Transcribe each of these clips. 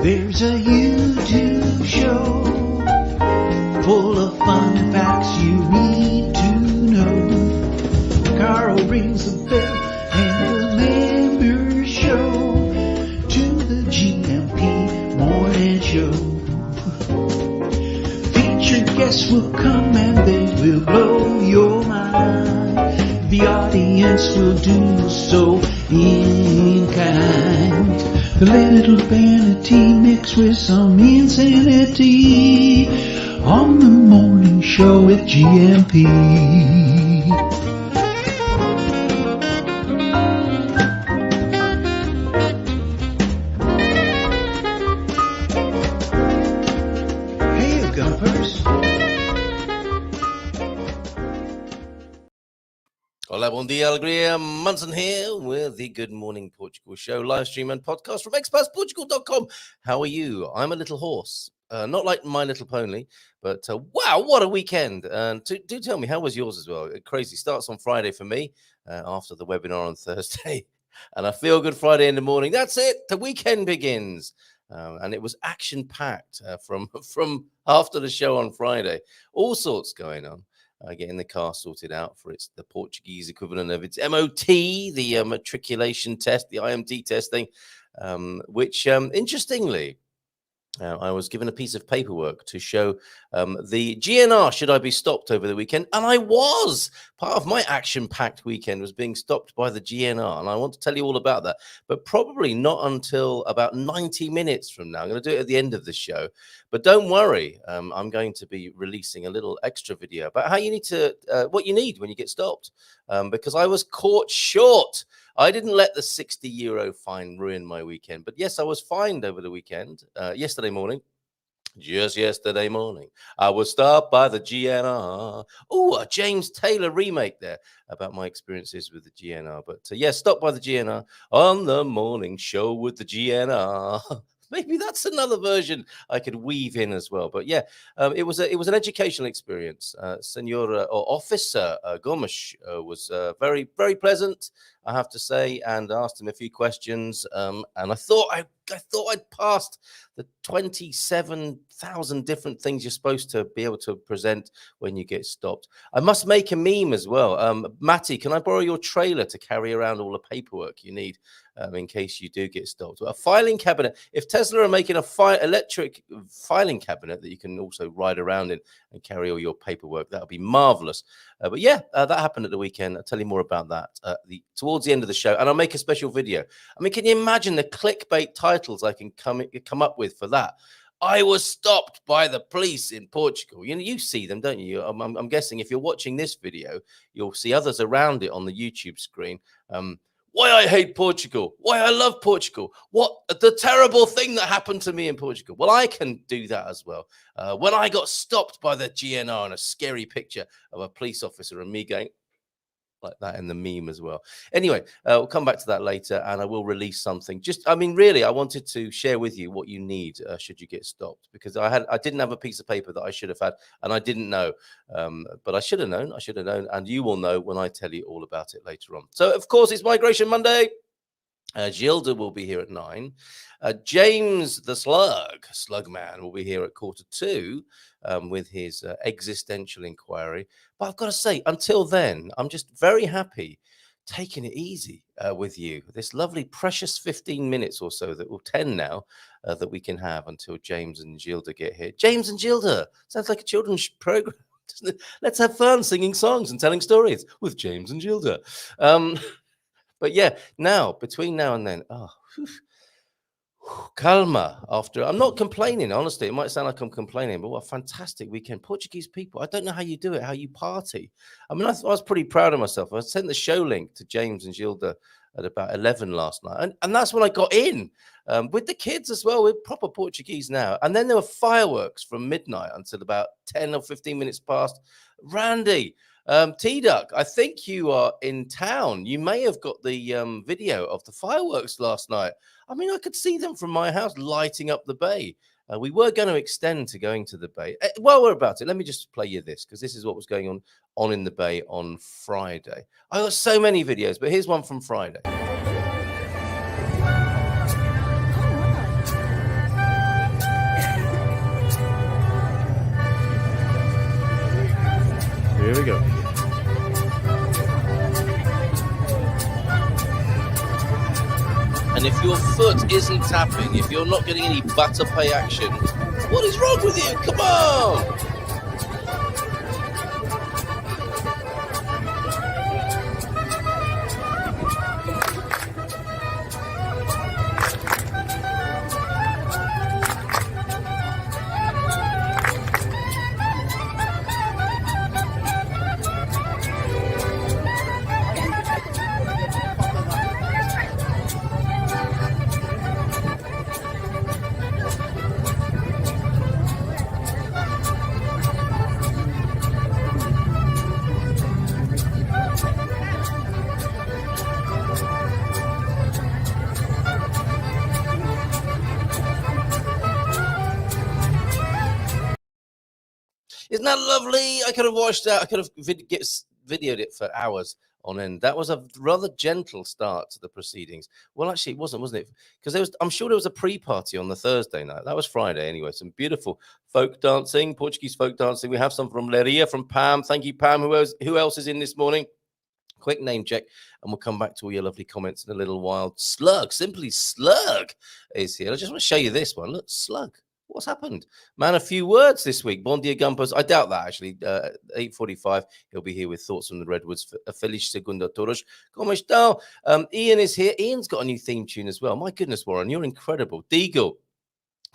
There's a YouTube show full of fun facts you need to know. Carl rings the bell and the members show to the GMP morning show. Featured guests will come and they will blow your mind. The audience will do so in kind. The little vanity mixed with some insanity on the morning show with GMP. Hey, Gumpers. Hola, bon dia, alegria. Munson here with the Good Morning Portugal show, live stream and podcast from expatsportugal.com. How are you? I'm a little hoarse. Not like My Little Pony, but wow, what a weekend. And do tell me, how was yours as well? Crazy. Starts on Friday for me after the webinar on Thursday. And I feel good Friday in the morning. That's it. The weekend begins. And it was action-packed from after the show on Friday. All sorts going on. Getting the car sorted out for the Portuguese equivalent of its MOT, the matriculation test, the IMT testing, which interestingly, I was given a piece of paperwork to show the GNR, should I be stopped over the weekend? And I was. Part of my action-packed weekend was being stopped by the GNR, and I want to tell you all about that, but probably not until about 90 minutes from now. I'm going to do it at the end of the show, but don't worry. I'm going to be releasing a little extra video about how you need to, what you need when you get stopped, because I was caught short. I didn't let the €60 fine ruin my weekend, but yes, I was fined over the weekend, yesterday morning. Just yesterday morning, I was stopped by the GNR. Oh, a James Taylor remake there about my experiences with the GNR. But yes, stopped by the GNR on the morning show with the GNR. Maybe that's another version I could weave in as well. But yeah, it was an educational experience. Senora or Officer Gomes was very, very pleasant, I have to say, and asked him a few questions. And I thought I'd passed the 27,000 different things you're supposed to be able to present when you get stopped. I must make a meme as well. Matty, can I borrow your trailer to carry around all the paperwork you need in case you do get stopped? A filing cabinet. If Tesla are making a electric filing cabinet that you can also ride around in and carry all your paperwork, that would be marvelous. But yeah, that happened at the weekend. I'll tell you more about that towards the end of the show, and I'll make a special video. I mean, can you imagine the clickbait titles I can come up with for that? I was stopped by the police in Portugal. You know, you see them, don't you? I'm guessing if you're watching this video, you'll see others around it on the YouTube screen. Why I hate Portugal, why I love Portugal, what the terrible thing that happened to me in Portugal. Well, I can do that as well. When I got stopped by the GNR and a scary picture of a police officer and me going like that in the meme as well. Anyway, we'll come back to that later, and I will release something. Really, I wanted to share with you what you need should you get stopped, because I didn't have a piece of paper that I should have had, and I didn't know, but I should have known, and you will know when I tell you all about it later on. So, of course, it's Migration Monday. Gilda will be here at 9. James the Slug Man, will be here at 1:45 with his existential inquiry. But I've got to say, until then, I'm just very happy taking it easy with you. This lovely, precious 15 minutes or so, that will 10 now, that we can have until James and Gilda get here. James and Gilda sounds like a children's program. Let's have fun singing songs and telling stories with James and Gilda. But yeah, between now and then, calma. I'm not complaining, honestly. It might sound like I'm complaining, but what a fantastic weekend. Portuguese people, I don't know how you do it, how you party. I mean, I was pretty proud of myself. I sent the show link to James and Gilda at about 11 last night. And that's when I got in with the kids as well. We're proper Portuguese now. And then there were fireworks from midnight until about 10 or 15 minutes past. Randy, T-Duck, I think you are in town. You may have got the video of the fireworks last night. I mean, I could see them from my house lighting up the bay. We were going to extend to going to the bay. While we're about it, let me just play you this, because this is what was going on in the bay on Friday. I got so many videos, but here's one from Friday. Here we go. And if your foot isn't tapping, if you're not getting any butter pay action, what is wrong with you? Come on! Isn't that lovely? I could have watched that. I could have videoed it for hours on end. That was a rather gentle start to the proceedings. Well, actually, it wasn't it? Because I'm sure there was a pre-party on the Thursday night. That was Friday anyway. Some beautiful folk dancing, Portuguese folk dancing. We have some from Leiria, from Pam. Thank you, Pam. Who else is in this morning? Quick name check, and we'll come back to all your lovely comments in a little while. Slug, simply Slug is here. I just want to show you this one. Look, Slug. What's happened? Man, a few words this week. Bon dia, Gumpers. I doubt that, actually. 8:45, he'll be here with thoughts from the Redwoods. Feliz segunda todos. Como estão? Ian is here. Ian's got a new theme tune as well. My goodness, Warren, you're incredible. Deagle,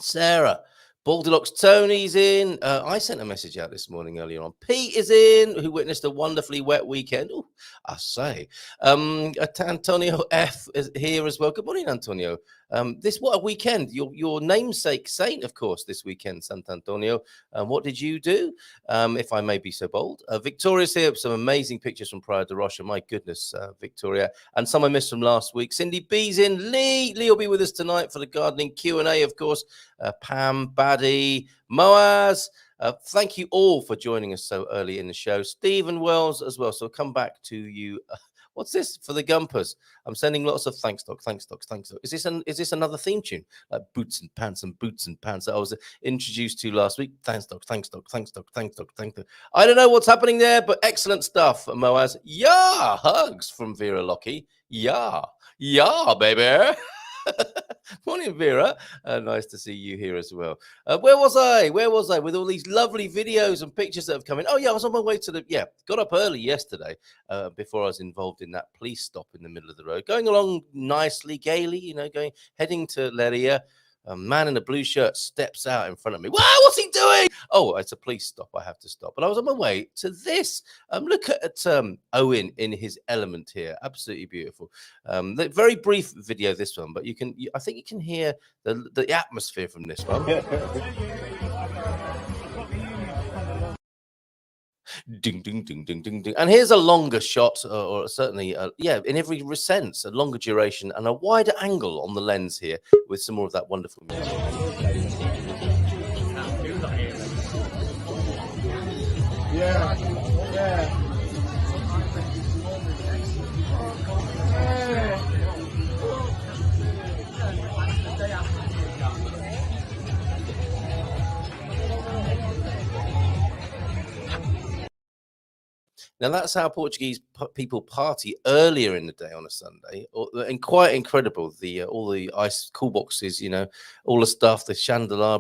Sarah, Baldilocks, Tony's in. I sent a message out this morning earlier on. Pete is in, who witnessed a wonderfully wet weekend. Ooh, I say. Antonio F is here as well. Good morning, Antonio. What a weekend. Your namesake saint, of course, this weekend, Sant'Antonio. What did you do, if I may be so bold? Victoria's here with some amazing pictures from Praia de Rocha. My goodness, Victoria. And some I missed from last week. Cindy B's in. Lee will be with us tonight for the gardening Q&A, of course. Pam, Baddy, Moaz. Thank you all for joining us so early in the show. Stephen Wells as well. So I'll come back to you. What's this for the Gumpers? I'm sending lots of thanks, Doc. Is this another theme tune, like boots and pants that I was introduced to last week? Thanks, Doc. I don't know what's happening there, but excellent stuff, Moaz. Yeah, hugs from Vera Lockie. Yeah, baby. Morning, Vera. Nice to see you here as well. Where was I with all these lovely videos and pictures that have come in? Oh, yeah, I was on my way got up early yesterday before I was involved in that police stop in the middle of the road. Going along nicely, gaily, heading to Leiria. A man in a blue shirt steps out in front of me. Wow, what's he doing? Oh, it's a police stop. I have to stop. But I was on my way to this. Look at Owen in his element here. Absolutely beautiful. Very brief video, this one, but I think you can hear the atmosphere from this one. Ding, ding, ding, ding, ding, ding. And here's a longer shot, or certainly, in every sense, a longer duration and a wider angle on the lens here with some more of that wonderful music. Yeah. Now, that's how Portuguese people party earlier in the day on a Sunday, and quite incredible. All the ice cool boxes, all the stuff, the chandelier.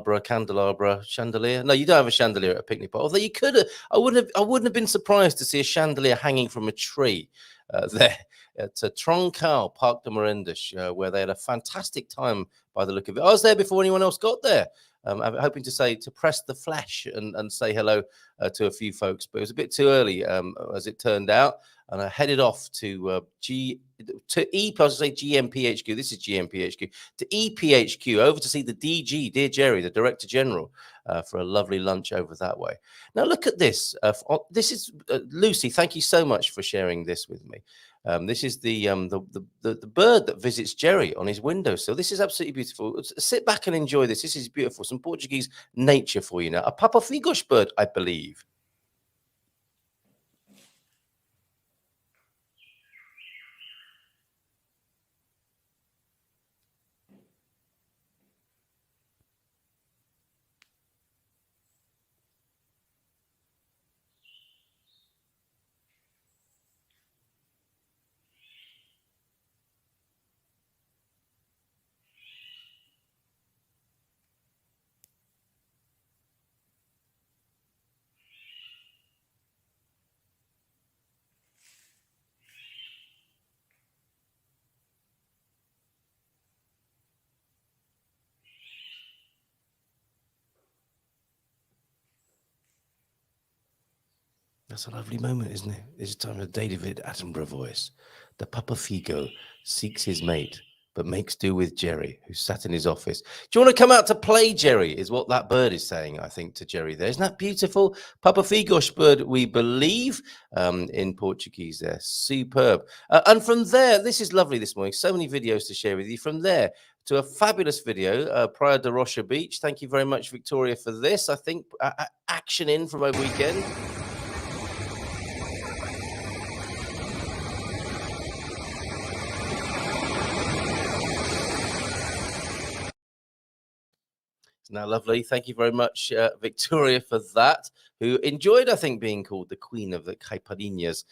No, you don't have a chandelier at a picnic party. Although you could have, I wouldn't have been surprised to see a chandelier hanging from a tree there at Troncal, Parc de Merendas, where they had a fantastic time by the look of it. I was there before anyone else got there. I'm hoping to press the flash and say hello to a few folks, but it was a bit too early, as it turned out, and I headed off to GMPHQ. This is GMPHQ to EPHQ, over to see the DG, Dear Jerry, the Director General, for a lovely lunch over that way. Now look at this. This is Lucy. Thank you so much for sharing this with me. This is the bird that visits Jerry on his windowsill. This is absolutely beautiful. Sit back and enjoy this. This is beautiful. Some Portuguese nature for you now. A papafigos bird, I believe. That's a lovely moment, isn't it? It's time for David Attenborough voice. The Papa Figo seeks his mate, but makes do with Jerry, who sat in his office. Do you want to come out to play, Jerry? Is what that bird is saying, I think, to Jerry there. Isn't that beautiful? Papa Figos bird, we believe, in Portuguese there. Superb. And from there, this is lovely this morning. So many videos to share with you. From there, to a fabulous video, Praia de Rocha Beach. Thank you very much, Victoria, for this. I think action in from over weekend. Now, lovely. Thank you very much, Victoria, for that. Who enjoyed, I think, being called the Queen of the Caipirinhas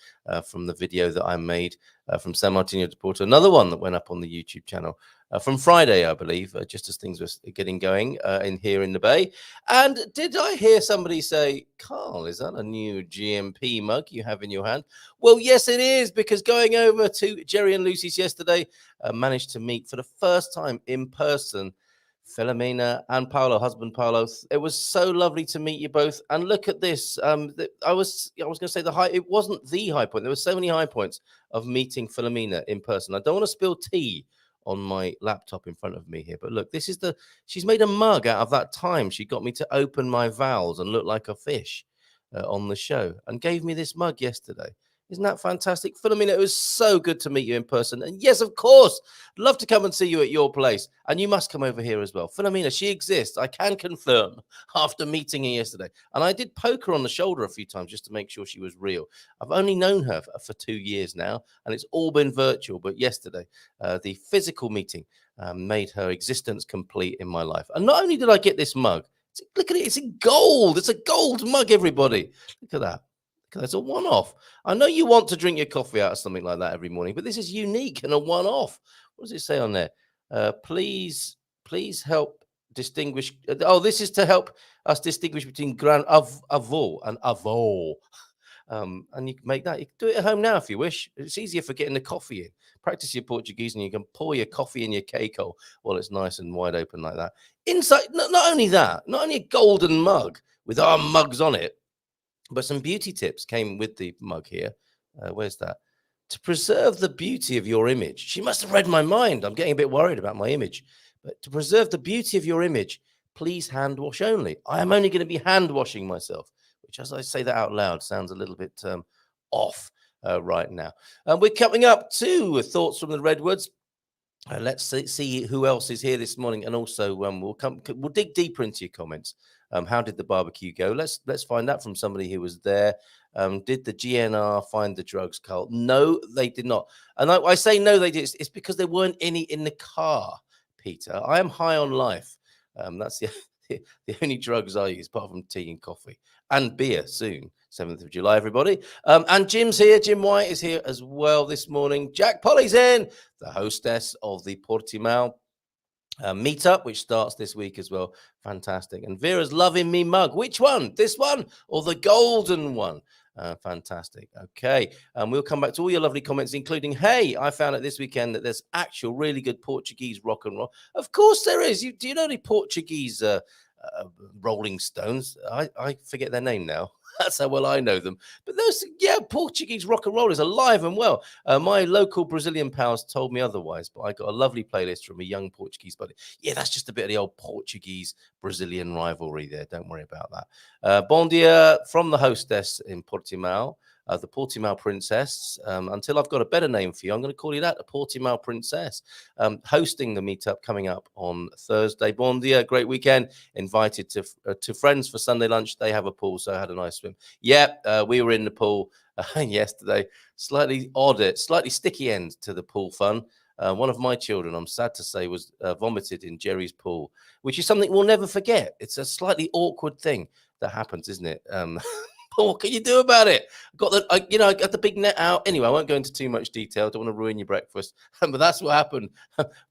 from the video that I made from San Martino de Porto. Another one that went up on the YouTube channel from Friday, I believe, just as things were getting going in here in the Bay. And did I hear somebody say, Carl, is that a new GMP mug you have in your hand? Well, yes, it is, because going over to Jerry and Lucy's yesterday, managed to meet for the first time in person Philomena and Paolo, husband Paolo. It was so lovely to meet you both. And look at this. I was going to say the high. It wasn't the high point. There were so many high points of meeting Philomena in person. I don't want to spill tea on my laptop in front of me here, but look, this is she's made a mug out of that time she got me to open my vowels and look like a fish on the show, and gave me this mug yesterday. Isn't that fantastic? Philomena, it was so good to meet you in person. And yes, of course, love to come and see you at your place. And you must come over here as well. Philomena, she exists. I can confirm after meeting her yesterday. And I did poke her on the shoulder a few times just to make sure she was real. I've only known her for 2 years now, and it's all been virtual. But yesterday, the physical meeting made her existence complete in my life. And not only did I get this mug, look at it, it's in gold. It's a gold mug, everybody. Look at that. It's a one-off. I know you want to drink your coffee out of something like that every morning, but this is unique and a one-off. What does it say on there? Please help distinguish. This is to help us distinguish between grand avô and avô. And you can make that. You can do it at home now if you wish. It's easier for getting the coffee in. Practice your Portuguese, and you can pour your coffee in your keiko while it's nice and wide open like that. Inside, not only that, not only a golden mug with our mugs on it, but some beauty tips came with the mug here. Where's that? To preserve the beauty of your image. She must have read my mind. I'm getting a bit worried about my image. But to preserve the beauty of your image, please hand wash only. I am only going to be hand washing myself, which, as I say that out loud, sounds a little bit off right now. And we're coming up to thoughts from the Redwoods. Let's see who else is here this morning, and also we'll dig deeper into your comments. How did the barbecue go? Let's find out from somebody who was there. Did the GNR find the drugs, Carl? No, they did not. And I say no, they did. It's because there weren't any in the car, Peter. I am high on life. That's the only drugs I use, apart from tea and coffee and beer soon. 7th of July, everybody. And Jim's here. Jim White is here as well this morning. Jack Polly's in, the hostess of the Portimao meetup, which starts this week as well. Fantastic. And Vera's loving me mug. Which one? This one or the golden one? Fantastic. Okay. We'll come back to all your lovely comments, including, hey, I found out this weekend that there's actual really good Portuguese rock and roll. Of course there is. Do you know any Portuguese Rolling Stones? I forget their name now. That's how well I know them. But those, Portuguese rock and roll is alive and well. My local Brazilian pals told me otherwise, but I got a lovely playlist from a young Portuguese buddy. Yeah, that's just a bit of the old Portuguese-Brazilian rivalry there. Don't worry about that. Bon dia from the hostess in Portimao. The Portimao Princess. Until I've got a better name for you, I'm going to call you that, the Portimao Princess. Hosting the meetup coming up on Thursday. Bon dia, great weekend. Invited to friends for Sunday lunch. They have a pool, so I had a nice swim. We were in the pool yesterday. Slightly odd, slightly sticky end to the pool fun. One of my children, I'm sad to say, was vomited in Jerry's pool, which is something we'll never forget. It's a slightly awkward thing that happens, isn't it? What can you do about it? I got the big net out. Anyway, I won't go into too much detail. Don't want to ruin your breakfast. But that's what happened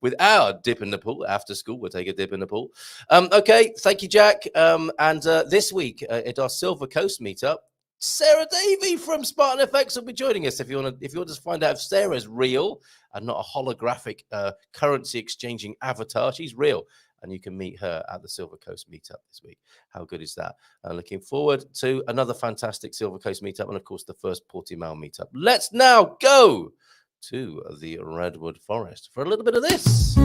with our dip in the pool. After school, we'll take a dip in the pool. Okay, thank you, Jack. And this week at our Silver Coast meetup, Sarah Davey from Spartan FX will be joining us. If you want to find out if Sarah's real and not a holographic currency exchanging avatar, she's real. and you can meet her at the Silver Coast meetup this week. How good is that? Looking forward to another fantastic Silver Coast meetup, and of course the first Portimao meetup. Let's now go to the Redwood Forest for a little bit of this.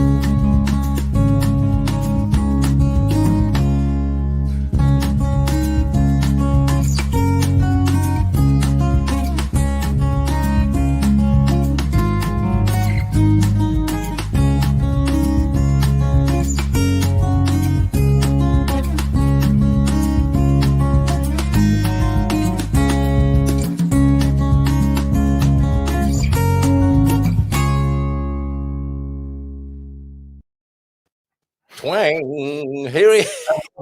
Twang! Here he is.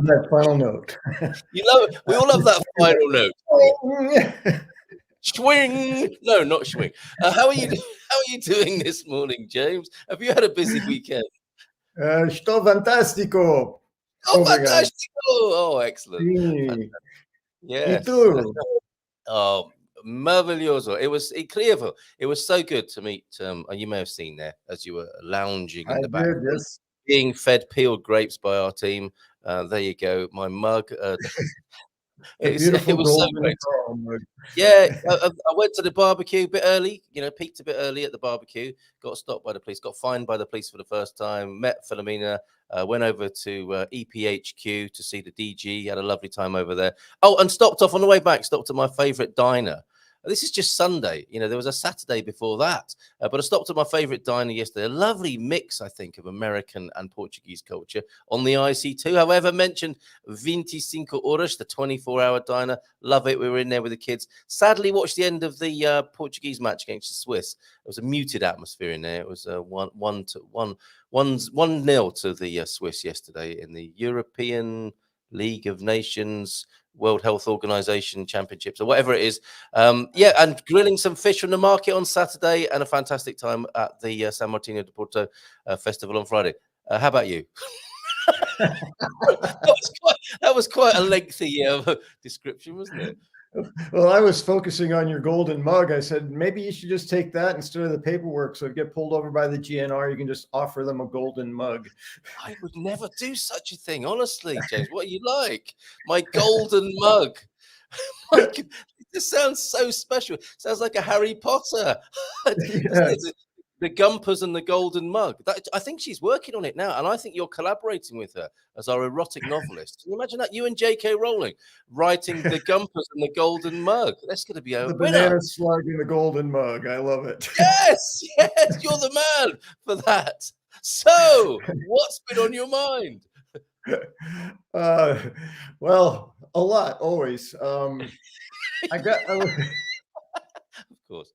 That final note. You love it. We all love that final note. Swing! No, not swing. How are you? How are you doing this morning, James? Have you had a busy weekend? Estou fantástico. Oh, fantástico! Oh, excellent. Sim. Yes. E tu? Oh, maravilhoso. It was incredible. It was so good to meet. You may have seen there as you were lounging in the back, Yes. being fed peeled grapes by our team. There you go. My mug. It was so great. Yeah, I went to the barbecue a bit early, peaked a bit early at the barbecue, got stopped by the police, got fined by the police for the first time, met Philomena, went over to EPHQ to see the DG, had a lovely time over there. Oh, and stopped off on the way back, stopped at my favorite diner. This is just Sunday. There was a Saturday before that. But I stopped at my favorite diner yesterday. A lovely mix, I think, of American and Portuguese culture on the IC2. However, mentioned 25 horas, the 24-hour diner. Love it. We were in there with the kids. Sadly, watched the end of the Portuguese match against the Swiss. It was a muted atmosphere in there. It was 1-0 to the Swiss yesterday in the European League of Nations World Health Organization Championships or whatever it is. And grilling some fish from the market on Saturday and a fantastic time at the San Martino de Porto festival on Friday. How about you? that was quite a lengthy description, wasn't it? Well, I was focusing on your golden mug. I said, maybe you should just take that instead of the paperwork. So if you get pulled over by the GNR, you can just offer them a golden mug. I would never do such a thing, honestly, James. What are you like? My golden mug. This sounds so special. Sounds like a Harry Potter. Yes. The Gumpers and the Golden Mug. I think she's working on it now, and I think you're collaborating with her as our erotic novelist. Can you imagine that? You and J.K. Rowling writing the Gumpers and the Golden Mug. That's going to be a the winner. Banana slug in the golden mug. I love it. Yes, you're the man for that. So, what's been on your mind? Well, a lot, always. Of course.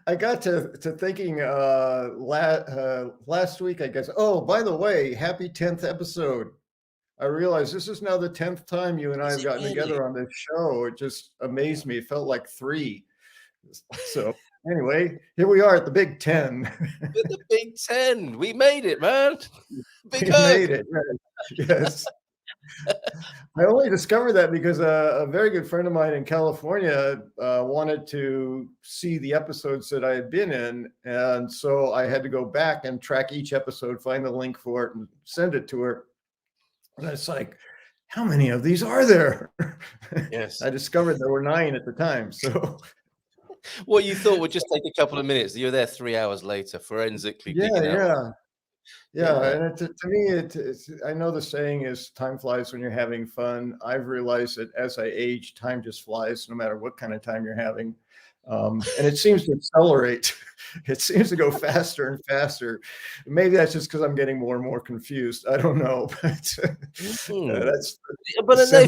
I got to thinking last week, I guess. Oh, by the way, happy 10th episode. I realized this is now the 10th time you and I have gotten together on this show. It just amazed me. It felt like 3. So anyway, here we are at the Big 10. At the Big 10. We made it, man. We made it. Right. Yes. I only discovered that because a very good friend of mine in California wanted to see the episodes that I had been in. And so I had to go back and track each episode, find the link for it, and send it to her. And it's like, how many of these are there? Yes. I discovered there were 9 at the time. So what you thought would just take a couple of minutes, you're there 3 hours later, forensically digging out. Yeah, and to me, I know the saying is time flies when you're having fun. I've realized that as I age, time just flies, no matter what kind of time you're having. And it seems to accelerate. It seems to go faster and faster. Maybe that's just because I'm getting more and more confused. I don't know. But if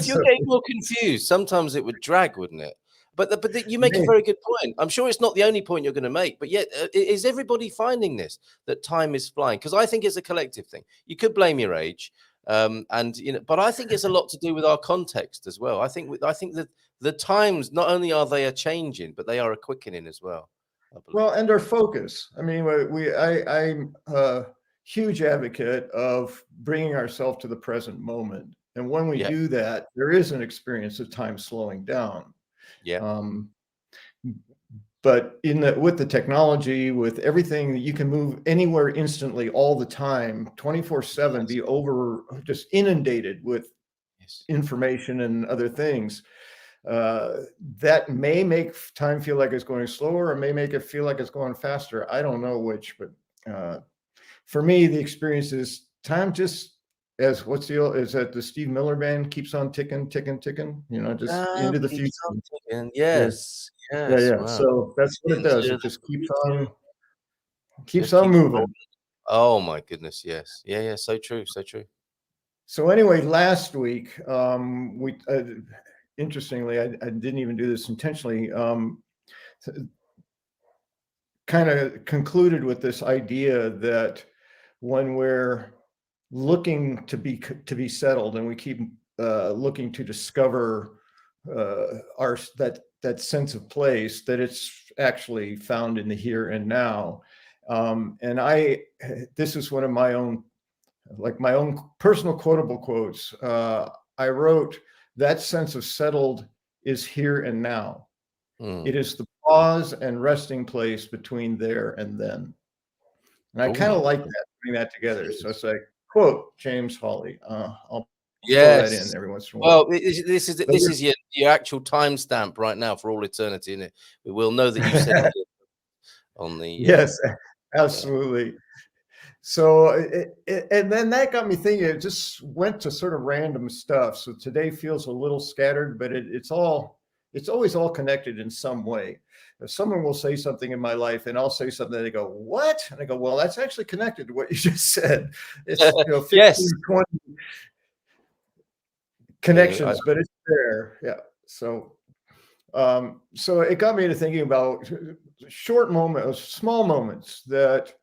you're getting more confused, sometimes it would drag, wouldn't it? But you make a very good point. I'm sure it's not the only point you're going to make, but yet is everybody finding this, that time is flying? Because I think it's a collective thing. You could blame your age, but I think it's a lot to do with our context as well. I think that the times, not only are they a changing, but they are a quickening as well. Well, and our focus. I mean, I'm a huge advocate of bringing ourselves to the present moment, and when we do that, there is an experience of time slowing down. Yeah. but with the technology, with everything, you can move anywhere instantly all the time, 24/7, be just inundated with information and other things. That may make time feel like it's going slower, or may make it feel like it's going faster. I don't know which, but for me, the experience is time just as is that the Steve Miller Band keeps on ticking, ticking, ticking, just into the future. Yes. Yeah. Wow. So that's what it does. Into It just the keeps future. on moving. rolling. Oh my goodness, yes. Yeah, so true, so true. So anyway, last week, we interestingly, I didn't even do this intentionally, kind of concluded with this idea that when we're looking to be settled, and we keep looking to discover that sense of place, that it's actually found in the here and now. And this is one of my own personal quotable quotes. I wrote, that sense of settled is here and now. It is the pause and resting place between there and then. And I kind of like that, putting that together. So it's like, quote, James Holley. I'll throw that in every once in a while. Well, this is your actual timestamp right now for all eternity, isn't it? We will know that you said it on the yes, absolutely. So, and then that got me thinking. It just went to sort of random stuff. So today feels a little scattered, but it's always all connected in some way. If someone will say something in my life, and I'll say something, and they go, "What?" And I go, "Well, that's actually connected to what you just said." It's 15, 20 connections, but it's there. Yeah. So it got me to thinking about small moments that,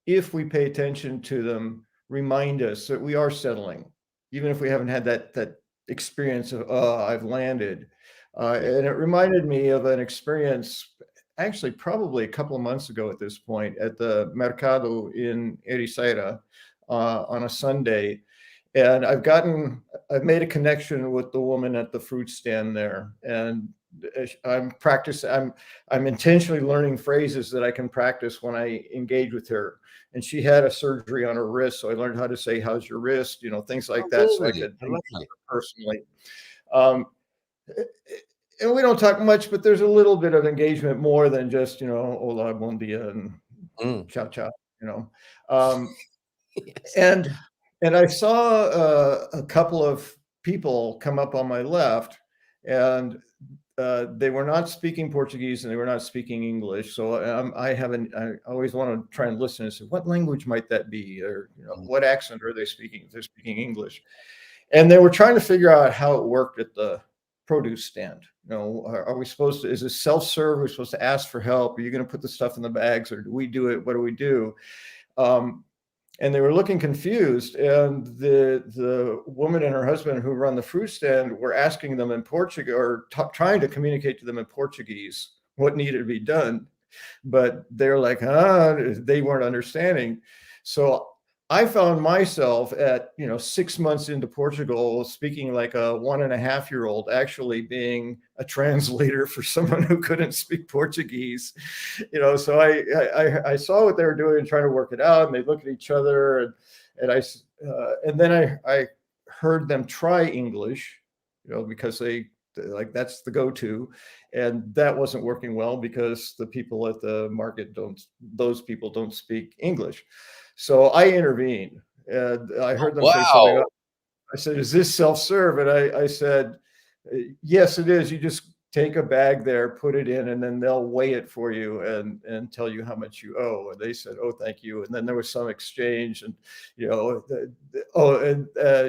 if we pay attention to them, remind us that we are settling, even if we haven't had that experience of, I've landed. And it reminded me of an experience, actually probably a couple of months ago at this point, at the Mercado in Ericeira on a Sunday. And I've made a connection with the woman at the fruit stand there, and I'm intentionally learning phrases that I can practice when I engage with her. And she had a surgery on her wrist, so I learned how to say, "How's your wrist?" Things like that, so I could engage her personally. And we don't talk much, but there's a little bit of engagement, more than just, "Hola, buen dia," and "Ciao, ciao," And I saw a couple of people come up on my left, and they were not speaking Portuguese, and they were not speaking English. So I always want to try and listen and say, what language might that be? Or what accent are they speaking? If they're speaking English. And they were trying to figure out how it worked at the produce stand. Are we supposed to, is it self-serve? Are we supposed to ask for help? Are you going to put the stuff in the bags, or do we do it? What do we do? And they were looking confused, and the woman and her husband who run the fruit stand were asking them in Portuguese, or trying to communicate to them in Portuguese what needed to be done, but they're like, they weren't understanding. So I found myself at 6 months into Portugal, speaking like a 1.5-year-old, actually being a translator for someone who couldn't speak Portuguese. So I saw what they were doing and trying to work it out, and they look at each other, and then I heard them try English, because that's the go-to, and that wasn't working well, because the people at the market those people don't speak English. So I intervened, and I heard them say something. I said, "Is this self-serve?" And I said, "Yes, it is. You just take a bag there, put it in, and then they'll weigh it for you and tell you how much you owe." And they said, "Oh, thank you." And then there was some exchange, and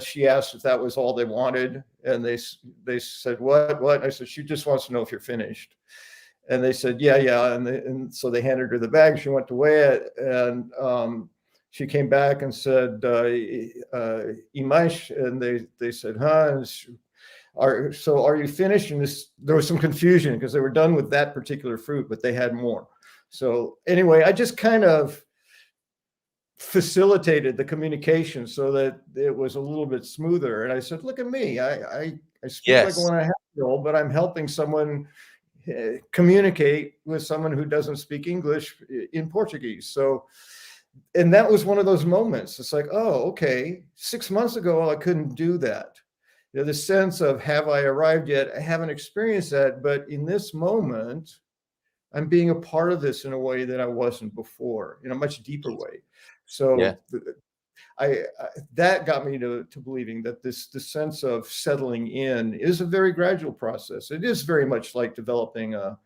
she asked if that was all they wanted, and they said, "What?" And I said, "She just wants to know if you're finished." And they said, "Yeah." And so they handed her the bag. She went to weigh it, and she came back and said, "Imais," and they said, "Huh?" Are you finished? And there was some confusion, because they were done with that particular fruit, but they had more. So anyway, I just kind of facilitated the communication so that it was a little bit smoother. And I said, "Look at me. I speak like a 1.5-year-old, but I'm helping someone communicate with someone who doesn't speak English in Portuguese. So, and that was one of those moments. It's like, oh, okay, 6 months ago, I couldn't do that. The sense of, have I arrived yet? I haven't experienced that, but in this moment, I'm being a part of this in a way that I wasn't before, in a much deeper way. So that got me to believing that the sense of settling in is a very gradual process. It is very much like developing a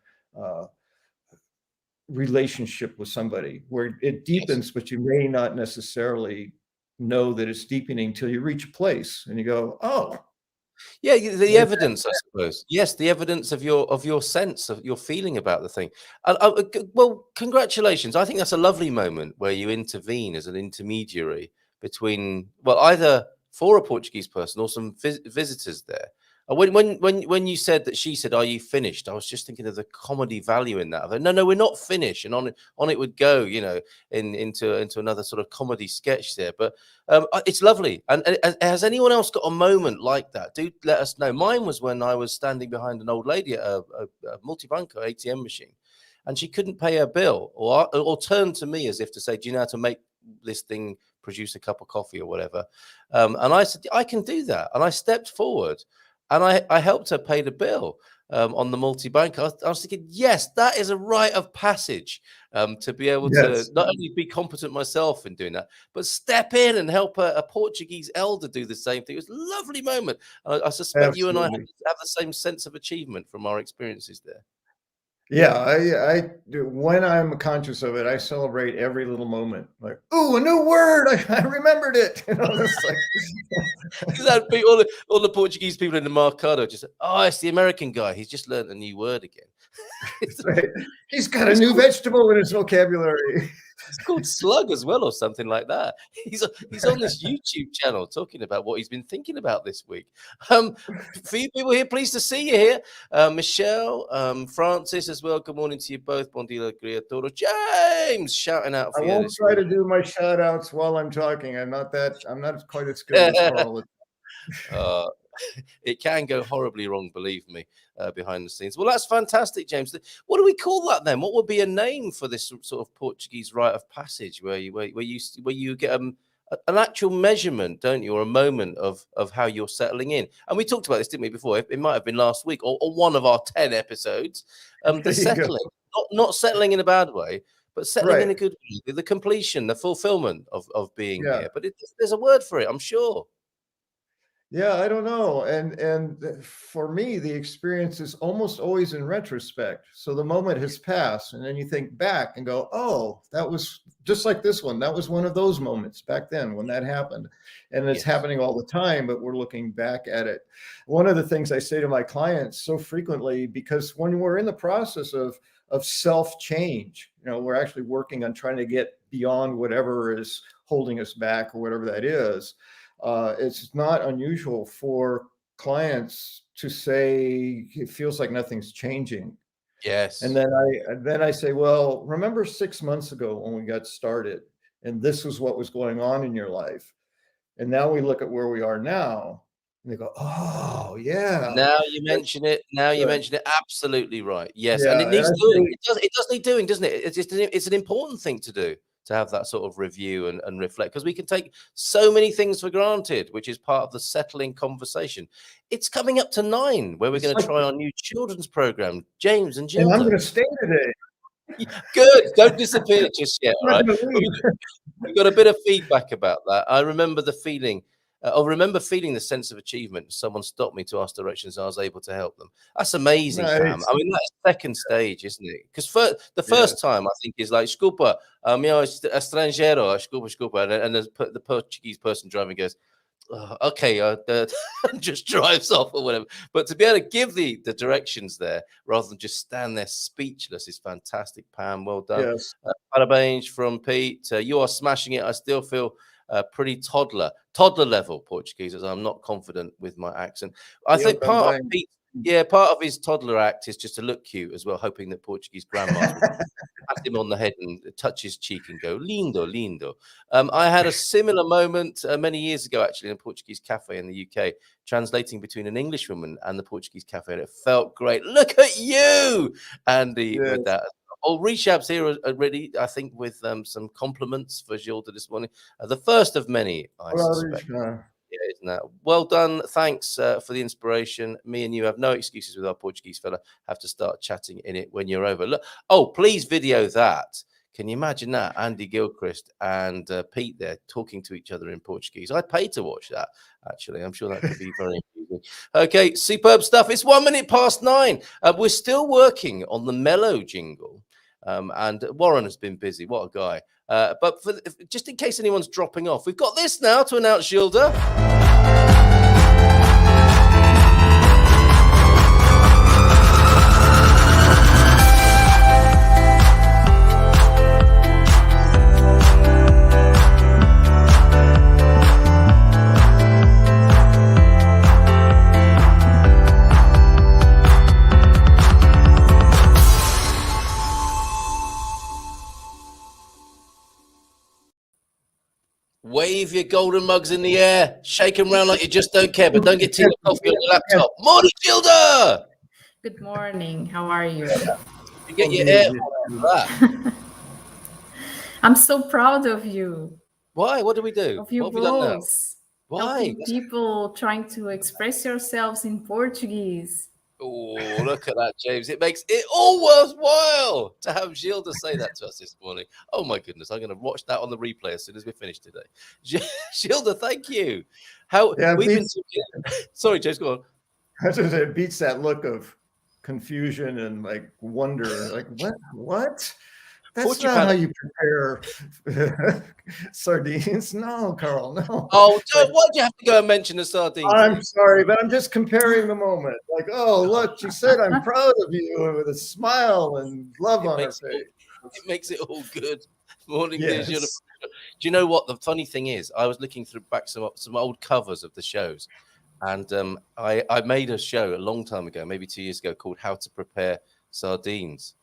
relationship with somebody where it deepens, but you may not necessarily know that it's deepening till you reach a place and you go, oh. Yeah, the evidence, I suppose. Yes, the evidence of your sense of your feeling about the thing. Well, congratulations. I think that's a lovely moment where you intervene as an intermediary between, well, either for a Portuguese person or some visitors there. When you said that, she said, "Are you finished?" I was just thinking of the comedy value in that. No, we're not finished, and on it would go, into another sort of comedy sketch there. But it's lovely. And has anyone else got a moment like that? Do let us know. Mine was when I was standing behind an old lady at a multibanco ATM machine, and she couldn't pay her bill, or turned to me as if to say, "Do you know how to make this thing produce a cup of coffee or whatever?" And I said, "I can do that." And I stepped forward. And I helped her pay the bill on the multi-bank. I was thinking, yes, that is a rite of passage to be able to not only be competent myself in doing that, but step in and help a Portuguese elder do the same thing. It was a lovely moment. I suspect you and I have the same sense of achievement from our experiences there. Yeah, I do. When I'm conscious of it, I celebrate every little moment. Like, oh, a new word! I remembered it. It's like all the Portuguese people in the Mercado just, oh, it's the American guy. He's just learned a new word again. Right. He's got a new vegetable in his vocabulary. It's called Slug as well, or something like that. He's on this YouTube channel talking about what he's been thinking about this week. For you people here, pleased to see you here. Michelle, Francis as well. Good morning to you both. Bon dia, alegria, todo. James, shouting out for you. I won't try to do my shout outs while I'm talking. I'm not quite as good as Carl. It can go horribly wrong, believe me, behind the scenes. Well, that's fantastic, James. What do we call that then? What would be a name for this sort of Portuguese rite of passage where you get an actual measurement, don't you, or a moment of how you're settling in? And we talked about this, didn't we, before? It might have been last week or one of our 10 episodes. The settling, not settling in a bad way, but settling in a good way. The completion, the fulfillment of being here. But there's a word for it, I'm sure. Yeah, I don't know. And for me, the experience is almost always in retrospect. So the moment has passed, and then you think back and go, oh, that was just like this one. That was one of those moments back then when that happened. And it's happening all the time, but we're looking back at it. One of the things I say to my clients so frequently, because when we're in the process of self-change, we're actually working on trying to get beyond whatever is holding us back or whatever that is. It's not unusual for clients to say it feels like nothing's changing. Yes. And then I say, well, remember 6 months ago when we got started, and this was what was going on in your life. And now we look at where we are now, and they go, oh yeah. Now you mention it. Absolutely right. Yes, Yeah, and it needs doing. It does need doing, doesn't it? It's an important thing to do, to have that sort of review and reflect, because we can take so many things for granted, which is part of the settling conversation. It's coming up to 9, where we're going to try our new children's program, James and Gilda. And I'm going to stay today. Good. Don't disappear just yet. All right. We've got a bit of feedback about that. I remember the feeling. I remember feeling the sense of achievement. Someone stopped me to ask directions. I was able to help them. That's amazing, Sam. I mean, that's second stage, isn't it? Because the first time, I think, is like, "Desculpa, estrangeiro, desculpa," and the Portuguese person driving goes, "Okay," just drives off or whatever. But to be able to give the directions there rather than just stand there speechless is fantastic, Pam. Well done. Yes. Parabéns from Pete. You are smashing it. I still feel pretty toddler level Portuguese, as I'm not confident with my accent. I think part of Pete's Yeah, part of his toddler act is just to look cute as well, hoping that Portuguese grandmas will pat him on the head and touch his cheek and go, lindo, lindo. I had a similar moment many years ago, actually, in a Portuguese cafe in the UK, translating between an Englishwoman and the Portuguese cafe, and it felt great. Look at you, Andy, with that. Oh, Reshab's here already, I think, with some compliments for Gilda this morning. The first of many, I suspect. Yeah, isn't that well done? Thanks for the inspiration. Me and you have no excuses with our Portuguese fella. Have to start chatting in it when you're over. Look, oh, please video that. Can you imagine that? Andy Gilchrist and Pete there talking to each other in Portuguese. I'd pay to watch that, actually. I'm sure that could be very amusing. Okay, superb stuff. It's 1 minute past 9. We're still working on the mellow jingle. And Warren has been busy. What a guy. But just in case anyone's dropping off, we've got this now to announce Gilda. Wave your golden mugs in the air, shake them around like you just don't care, but don't get tea or coffee on your laptop. Morning, Gilda! Good morning. How are you? You get your air on that. I'm so proud of you. Why? What do we do? Of your what have we done now? voice. Why? Helping people trying to express yourselves in Portuguese. Oh, look at that, James. It makes it all worthwhile to have Gilda say that to us this morning. Oh, my goodness. I'm going to watch that on the replay as soon as we finish today. Gilda, thank you. Sorry, James, go on. I was going to say, it beats that look of confusion and like wonder. Like, what? That's not how you prepare sardines. No, Carl, no. Oh, why'd you have to go and mention the sardines? I'm sorry, but I'm just comparing the moment. Like, oh, look, she said, I'm proud of you with a smile and love on her face. It makes it all good. Morning, yes. Do you know what? The funny thing is, I was looking through back some old covers of the shows. And I made a show a long time ago, maybe 2 years ago, called How to Prepare Sardines.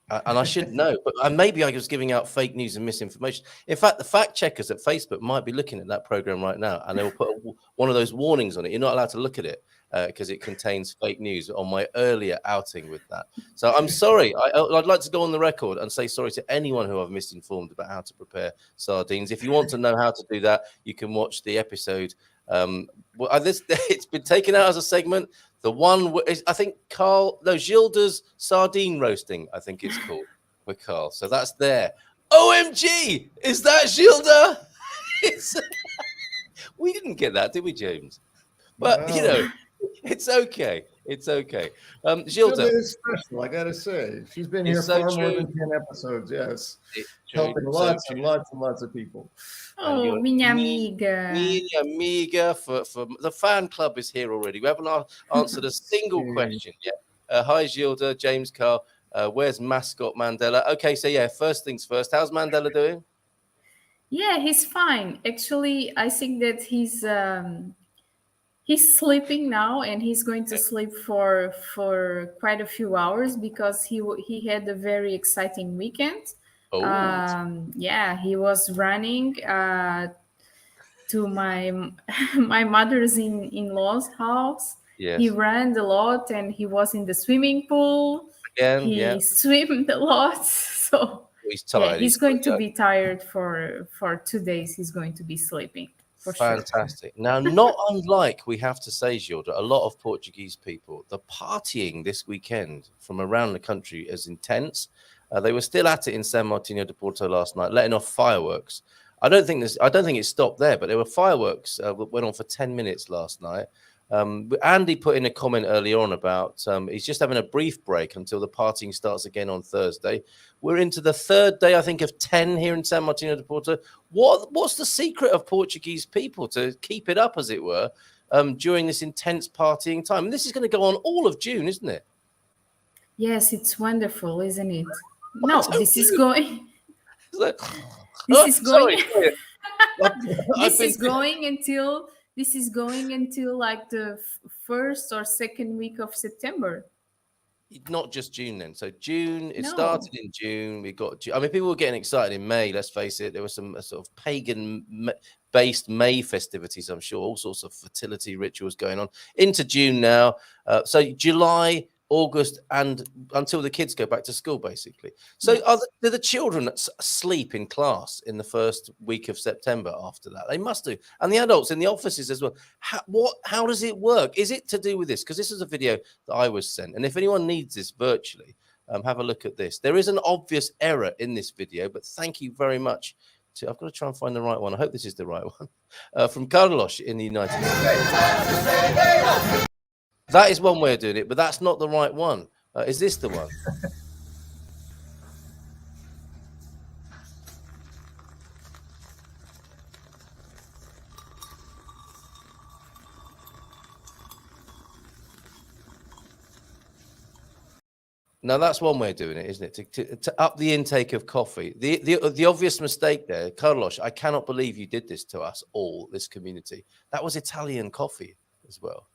And I should know, but maybe I was giving out fake news and misinformation. In fact, the fact checkers at Facebook might be looking at that program right now, and they will put one of those warnings on it. You're not allowed to look at it because it contains fake news on my earlier outing with that. So I'm sorry. I'd like to go on the record and say sorry to anyone who I've misinformed about how to prepare sardines. If you want to know how to do that, you can watch the episode. It's been taken out as a segment. The one is, I think, Gilda's sardine roasting, I think it's called, with Carl. So that's there. OMG! Is that Gilda? We didn't get that, did we, James? But, you know, it's okay. It's okay. Gilda is special, I gotta say. She's been here far more than 10 episodes, yes. Helping lots and lots and lots of people. Oh, minha amiga. Minha amiga. For the fan club is here already. We haven't answered a single question yet. Hi, Gilda, James, Carl. Where's mascot Mandela? Okay, so yeah, first things first. How's Mandela doing? Yeah, he's fine. Actually, I think that he's sleeping now, and he's going to sleep for quite a few hours because he had a very exciting weekend. Oh. Yeah, he was running to my mother's in-laws house. Yes. He ran a lot, and he was in the swimming pool. Again, he swam a lot, so he's tired. Yeah, he's going to be tired for 2 days. He's going to be sleeping. Fantastic. Sure. Now, not unlike we have to say, Gilda, a lot of Portuguese people, the partying this weekend from around the country is intense. They were still at it in San Martino de Porto last night, letting off fireworks. I don't think it stopped there, but there were fireworks that went on for 10 minutes last night. Andy put in a comment earlier on about he's just having a brief break until the partying starts again on Thursday. We're into the third day, I think, of 10 here in San Martino de Porto. What's the secret of Portuguese people to keep it up, as it were, during this intense partying time? And this is going to go on all of June, isn't it? Yes, it's wonderful, isn't it? No, this is going. This is going. This is going until this is going until like the first or second week of September. Not just June then. So June, it No. started in June. We got, I mean, people were getting excited in May. Let's face it. There were some sort of pagan-based May festivities, I'm sure. All sorts of fertility rituals going on. Into June now. So July, August, and until the kids go back to school, basically. So do the children sleep in class in the first week of September after that? They must do. And the adults in the offices as well. How does it work? Is it to do with this? Because this is a video that I was sent. And if anyone needs this virtually, have a look at this. There is an obvious error in this video, but thank you very much. I've got to try and find the right one. I hope this is the right one. From Carlos in the United States. That is one way of doing it, but that's not the right one. Is this the one? Now, that's one way of doing it, isn't it? To up the intake of coffee. The obvious mistake there, Carlos, I cannot believe you did this to us all, this community. That was Italian coffee as well.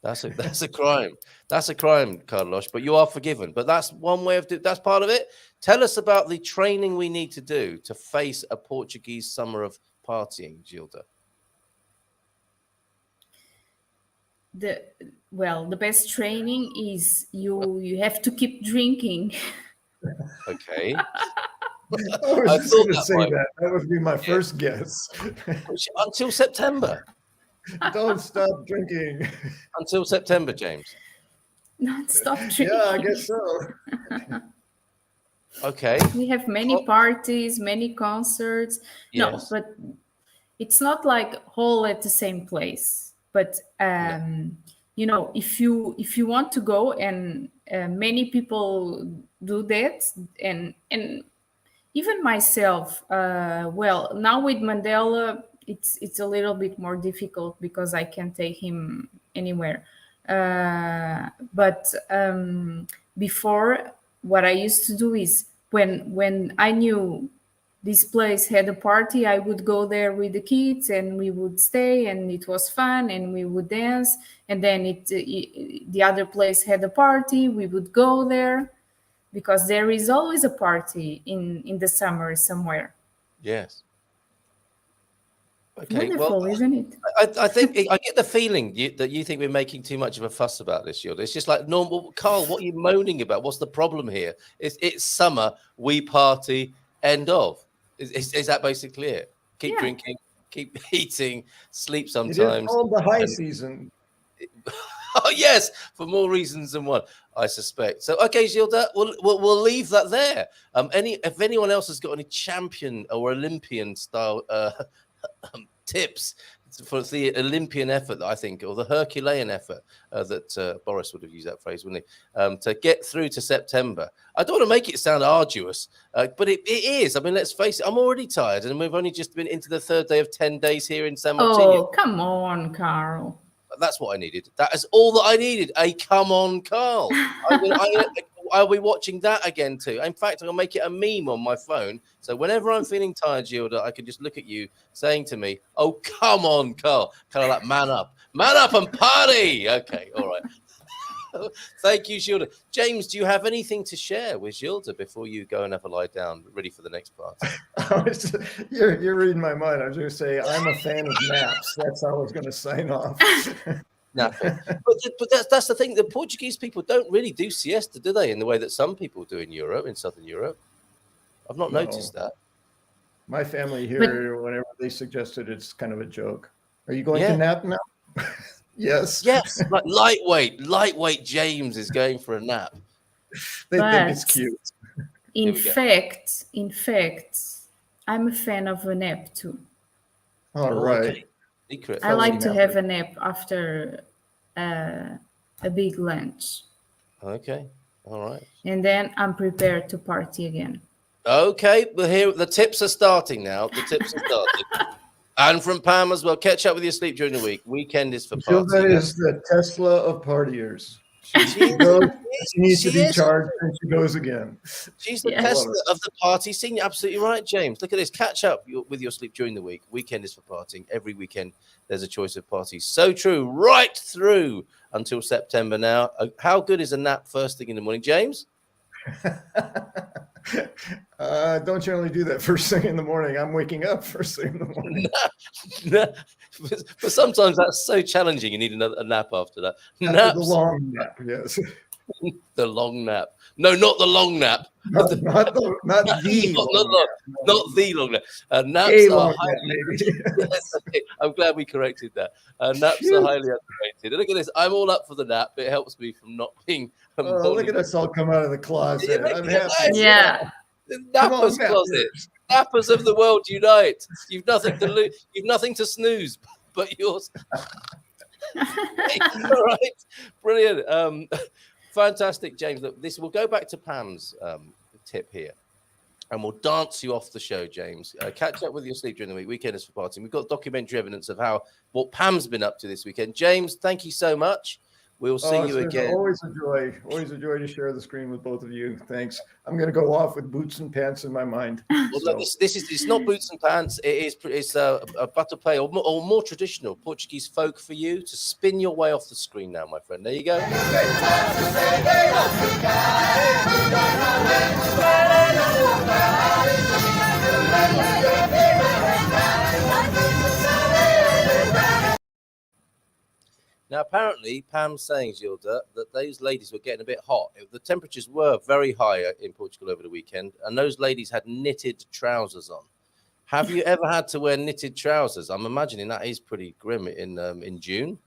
That's a crime. That's a crime, Carlos, but you are forgiven. But that's one way of doing. That's part of it. Tell us about the training we need to do to face a Portuguese summer of partying, Gilda. The best training is you have to keep drinking. Okay. I was just going to say that. That would be my first guess. Until September. Don't stop drinking. Until September, James. Not stop drinking. Yeah, I guess so. Okay. We have many parties, many concerts. Yes. No, but it's not like all at the same place. But you know, if you want to go, and many people do that, and even myself. Well, now with Mandela, it's a little bit more difficult because I can't take him anywhere. But before, what I used to do is when I knew this place had a party, I would go there with the kids and we would stay, and it was fun, and we would dance. And then the other place had a party, we would go there, because there is always a party in the summer somewhere. Yes. Okay, wonderful, well, isn't it? I think I get the feeling that you think we're making too much of a fuss about this, Gilda. It's just like normal. Carl, what are you moaning about? What's the problem here? It's summer, we party, end of. Is that basically it? Keep drinking, keep eating, sleep sometimes. It is called the high season. Oh yes, for more reasons than one, I suspect. So okay, Gilda, we'll leave that there. If anyone else has got any champion or Olympian style tips for the Olympian effort, that I think, or the Herculean effort that Boris would have used that phrase, wouldn't he? To get through to September. I don't want to make it sound arduous, but it is. I mean, let's face it, I'm already tired, and we've only just been into the third day of 10 days here in San Martino. Oh, come on, Carl. That's what I needed. That is all that I needed. A come on, Carl. I'll be watching that again too. In fact, I'll make it a meme on my phone. So whenever I'm feeling tired, Gilda, I can just look at you saying to me, "Oh, come on, Carl." Kind of like man up and party. Okay, all right. Thank you, Gilda. James, do you have anything to share with Gilda before you go and have a lie down, ready for the next part? You're reading my mind. I was going to say I'm a fan of naps. That's how I was going to sign off. But that's the thing. The Portuguese people don't really do siesta, do they? In the way that some people do in Europe, in Southern Europe. I've not noticed that. My family here, whenever they suggested, it's kind of a joke. Are you going to nap now? Yes. Yes. Like lightweight James is going for a nap. They think it's cute. In fact, I'm a fan of a nap too. All right. Okay. Secret. I like to have a nap after a big lunch. Okay. All right. And then I'm prepared to party again. Okay. Well, here the tips are starting now. The tips are starting. And from Pam as well. Catch up with your sleep during the week. Weekend is for partying. Gilda is the Tesla of partiers. She needs to be is. charged, and she goes again. She's the Yes. tester of the party scene. You're absolutely right, James. Look at this. Catch up with your sleep during the week. Weekend is for partying. Every weekend there's a choice of parties. So true. Right through until September now. How good is a nap first thing in the morning, James? Don't generally do that first thing in the morning. I'm waking up first thing in the morning. No. But sometimes that's so challenging. You need a nap after that. After the long nap, yes. The long nap. No, not the long nap. Not the not the long nap. Naps are yes, okay. I'm glad we corrected that. Naps are highly underrated. And look at this. I'm all up for the nap. It helps me from not being. Look at us all come out of the closet. I'm happy. Yeah. The nappers closet. Nappers of the world unite. You've nothing to lose. You've nothing to snooze but yours. All right. Brilliant. Fantastic, James. Look, this will go back to Pam's tip here, and we'll dance you off the show, James. Catch up with your sleep during the week. Weekend is for partying. We've got documentary evidence of what Pam's been up to this weekend. James, thank you so much. We'll see you again. Always a joy. Always a joy to share the screen with both of you. Thanks. I'm going to go off with boots and pants in my mind. Well, look, it's not boots and pants. It's a butter play or more traditional Portuguese folk for you to spin your way off the screen now, my friend. There you go. Now, apparently, Pam's saying, Gilda, that those ladies were getting a bit hot. The temperatures were very high in Portugal over the weekend, and those ladies had knitted trousers on. Have you ever had to wear knitted trousers? I'm imagining that is pretty grim in June.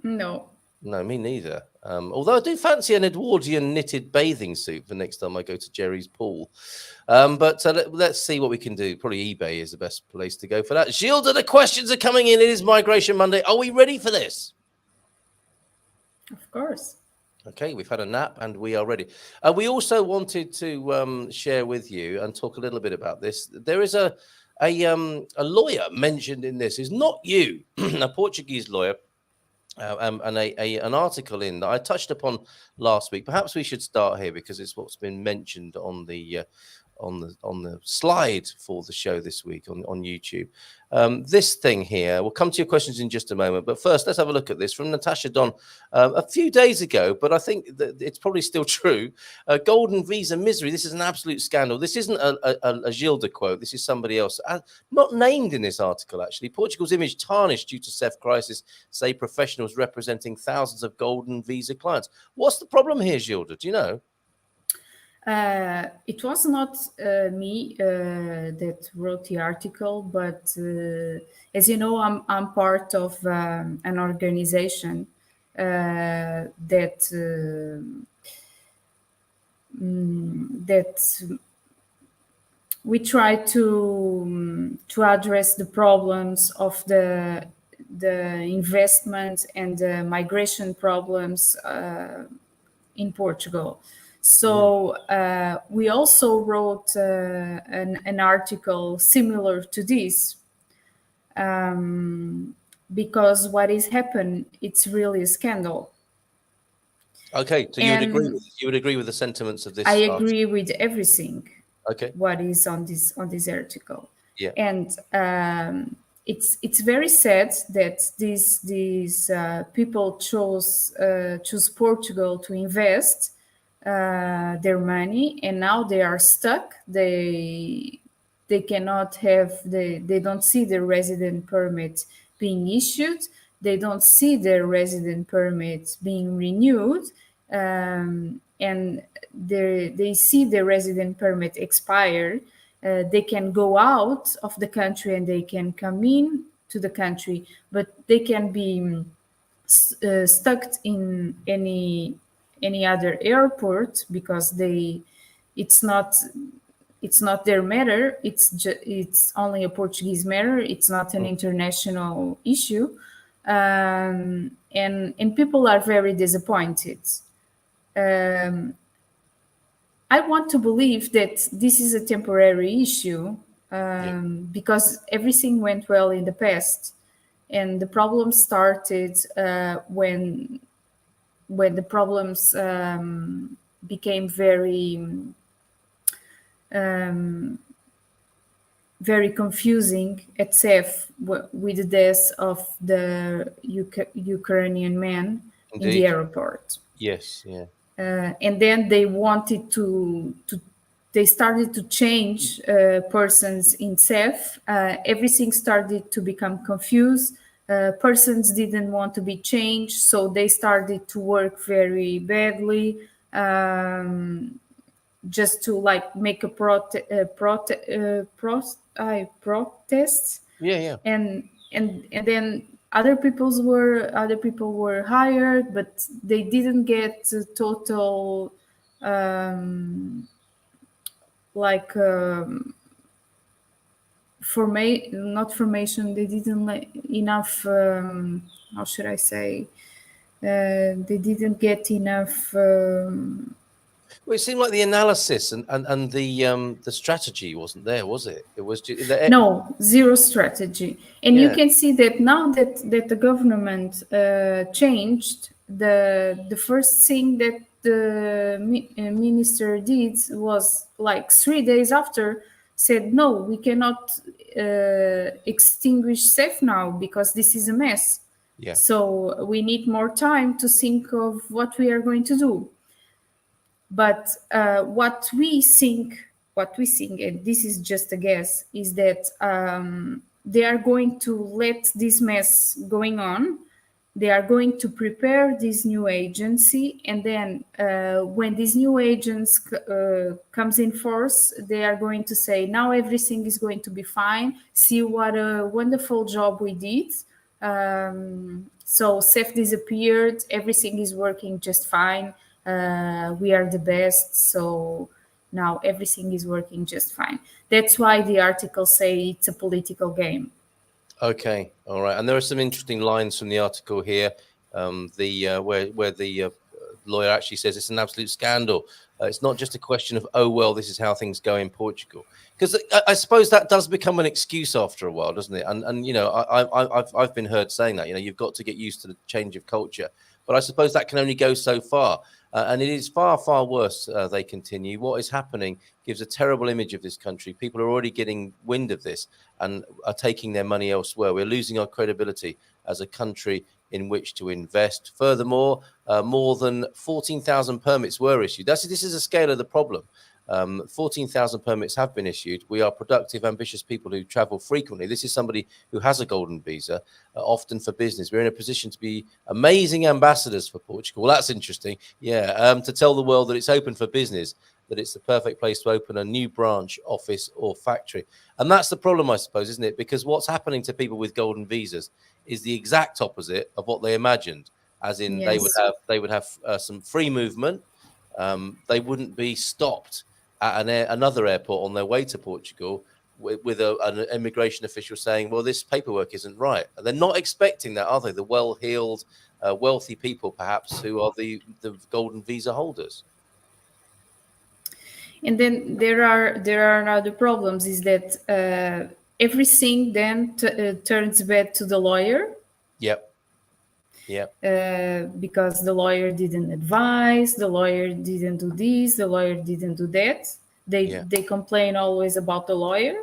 No. No, me neither. Although I do fancy an Edwardian knitted bathing suit for next time I go to Jerry's pool. But let's see what we can do. Probably eBay is the best place to go for that. Gilda, the questions are coming in. It is Migration Monday. Are we ready for this? Of course. Okay, we've had a nap and we are ready. We also wanted to share with you and talk a little bit about this. There is a lawyer mentioned in this. Is not you, a Portuguese lawyer. And an article in that I touched upon last week. Perhaps we should start here because it's what's been mentioned on the slide for the show this week on YouTube. This thing here, we'll come to your questions in just a moment. But first, let's have a look at this from Natasha Don a few days ago. But I think that it's probably still true. Golden visa misery. This is an absolute scandal. This isn't a Gilda quote. This is somebody else. Not named in this article, actually. Portugal's image tarnished due to CEF crisis, say professionals representing thousands of golden visa clients. What's the problem here, Gilda? Do you know? It was not me that wrote the article, but as you know, I'm part of an organization that we try to address the problems of the investment and the migration problems in Portugal. So we also wrote an article similar to this because what has happened, it's really a scandal. Okay, so you would agree with the sentiments of this? I agree with everything. Okay. What is on this article? Yeah. And it's very sad that these people choose Portugal to invest their money, and now they are stuck. They cannot have they don't see their resident permit being issued. They don't see their resident permit being renewed, and they see their resident permit expire. They can go out of the country and they can come in to the country, but they can be stuck in any other airport because it's not their matter. It's only a Portuguese matter. It's not an international issue, and people are very disappointed. I want to believe that this is a temporary issue because everything went well in the past, and the problem started when when the problems became very very confusing at CEF with the death of the Ukrainian man in the airport. Yes, yeah. And then they wanted to they started to change persons in CEF. Everything started to become confused. Persons didn't want to be changed, so they started to work very badly. Just to like make a protest. Yeah. And then other people were hired, but they didn't get total like not formation. They didn't enough. How should I say? They didn't get enough. Well, it seemed like the analysis and the strategy wasn't there, was it? It was just, no, zero strategy. And you can see that now that the government changed, the first thing that the minister did was like 3 days after said, no, we cannot extinguish CEF now because this is a mess. Yeah. So we need more time to think of what we are going to do. But what we think, and this is just a guess, is that they are going to let this mess going on. They are going to prepare this new agency, and then when this new agency comes in force, they are going to say, now everything is going to be fine. See what a wonderful job we did. So CEF disappeared. Everything is working just fine. We are the best, so now everything is working just fine. That's why the articles say it's a political game. Okay, all right. And there are some interesting lines from the article here. Where the lawyer actually says it's an absolute scandal. It's not just a question of, oh well, this is how things go in Portugal. Because I suppose that does become an excuse after a while, doesn't it? And you know, I've been heard saying that. You know, you've got to get used to the change of culture. But I suppose that can only go so far. And it is far, far worse, they continue. What is happening gives a terrible image of this country. People are already getting wind of this and are taking their money elsewhere. We're losing our credibility as a country in which to invest. Furthermore, more than 14,000 permits were issued. This is a scale of the problem. 14,000 permits have been issued. We are productive, ambitious people who travel frequently. This is somebody who has a golden visa, often for business. We're in a position to be amazing ambassadors for Portugal. Well, that's interesting. Yeah, to tell the world that it's open for business, that it's the perfect place to open a new branch, office or factory. And that's the problem, I suppose, isn't it? Because what's happening to people with golden visas is the exact opposite of what they imagined, as in they would have some free movement. They wouldn't be stopped at another airport on their way to Portugal with an immigration official saying, well, this paperwork isn't right. And they're not expecting that, are they? The well-heeled, wealthy people, perhaps, who are the golden visa holders. And then there are other problems, is that everything then turns back to the lawyer. Yep. Because the lawyer didn't advise, the lawyer didn't do this, the lawyer didn't do that. They complain always about the lawyer.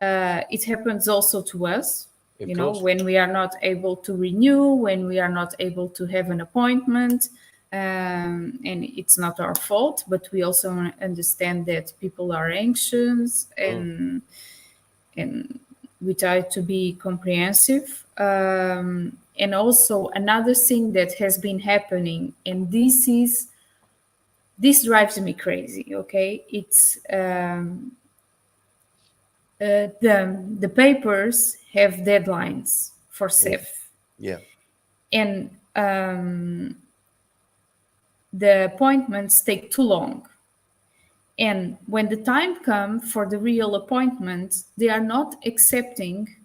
It happens also to us, you know, when we are not able to renew, when we are not able to have an appointment. And it's not our fault, but we also understand that people are anxious, and we try to be comprehensive. And also another thing that has been happening, and this drives me crazy. Okay, it's the papers have deadlines for CEF. Yeah. And the appointments take too long. And when the time comes for the real appointment, they are not accepting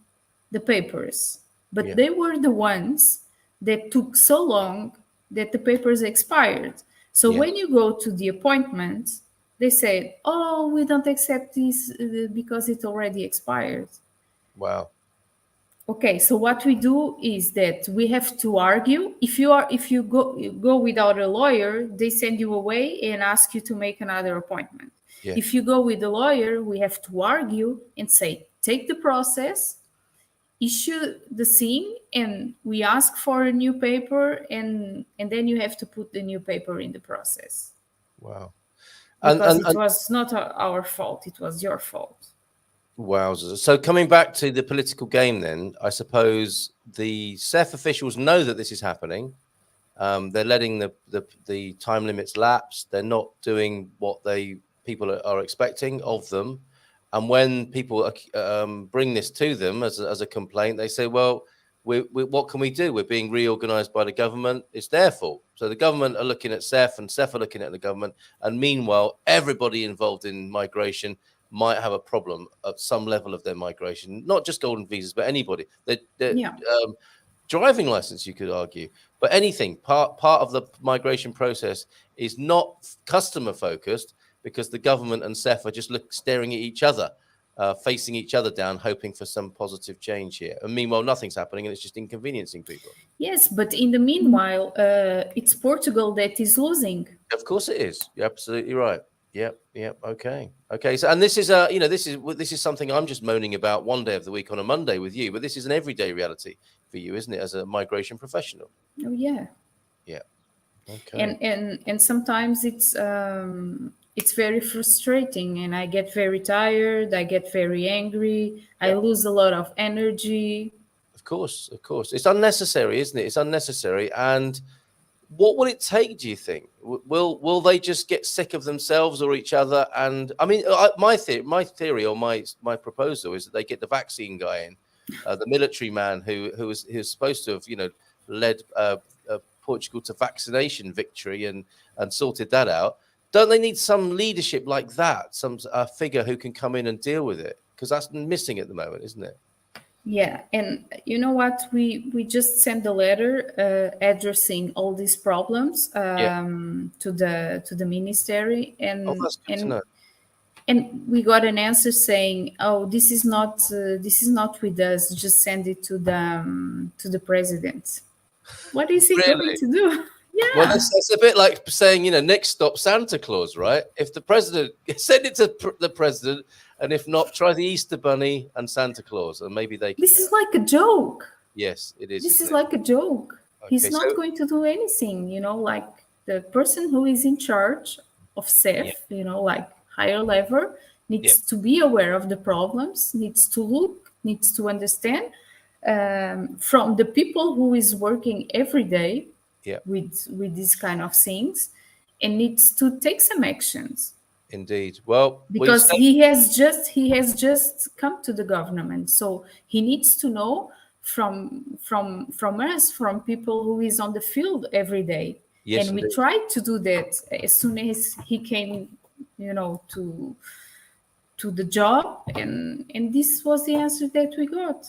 the papers. But they were the ones that took so long that the papers expired. So when you go to the appointment, they say, oh, we don't accept this because it already expired. Wow. Okay, so what we do is that we have to argue. If you go without a lawyer, they send you away and ask you to make another appointment. Yeah. If you go with a lawyer, we have to argue and say, take the process, issue the thing, and we ask for a new paper, and then you have to put the new paper in the process. Wow. Because it was not our fault, it was your fault. Wowzers. So coming back to the political game then, I suppose the CEF officials know that this is happening. They're letting the time limits lapse. They're not doing what people are expecting of them. And when people bring this to them as a complaint, they say, well, what can we do? We're being reorganized by the government. It's their fault. So the government are looking at CEF and CEF are looking at the government. And meanwhile, everybody involved in migration might have a problem at some level of their migration, not just golden visas, but anybody. Driving license, you could argue, but anything part of the migration process is not customer focused, because the government and CEF are just staring at each other, facing each other down, hoping for some positive change here. And meanwhile, nothing's happening, and it's just inconveniencing people. Yes, but in the meanwhile, it's Portugal that is losing. Of course it is. You're absolutely right. Yep. Okay. So, and this is this is something I'm just moaning about one day of the week on a Monday with you, but this is an everyday reality for you, isn't it, as a migration professional? Oh yeah. Yeah. Okay. And sometimes it's very frustrating, and I get very tired. I get very angry. I lose a lot of energy. Of course, it's unnecessary, isn't it? It's unnecessary. And what will it take, do you think? Will they just get sick of themselves or each other? And I mean, my theory or my proposal is that they get the vaccine guy in, the military man who's supposed to have led Portugal to vaccination victory and sorted that out. Don't they need some leadership like that, some figure who can come in and deal with it? Because that's missing at the moment, isn't it? Yeah, and you know what? We just sent a letter addressing all these problems to the ministry, and that's good to know. And we got an answer saying, "Oh, this is not with us. Just send it to the president." What is he going to do? Yeah. Well, it's a bit like saying, next stop Santa Claus, right? If the president, send it to the president, and if not, try the Easter Bunny and Santa Claus, and maybe they can. This is like a joke. Yes, it is. This is like a joke. Okay, he's not going to do anything, like the person who is in charge of CEF, like higher level, needs to be aware of the problems, needs to look, needs to understand from the people who is working every day with these kind of things, and needs to take some actions. Indeed. Well, because he has just come to the government, so he needs to know from us, from people who is on the field every day. Yes, and we tried to do that as soon as he came, to the job, and this was the answer that we got.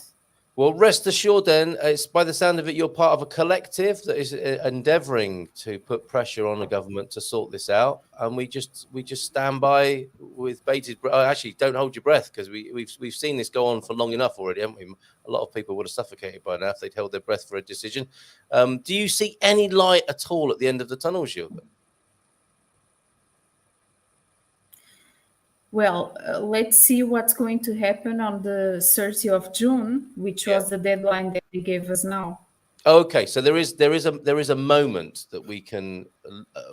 Well, rest assured then, it's by the sound of it, you're part of a collective that is endeavouring to put pressure on the government to sort this out. And we just stand by with bated breath. Actually, don't hold your breath, because we've seen this go on for long enough already, haven't we? A lot of people would have suffocated by now if they'd held their breath for a decision. Do you see any light at all at the end of the tunnel, Gilda? Well, let's see what's going to happen on the 30th of June, which was the deadline that they gave us now. Okay, so there is a moment that we can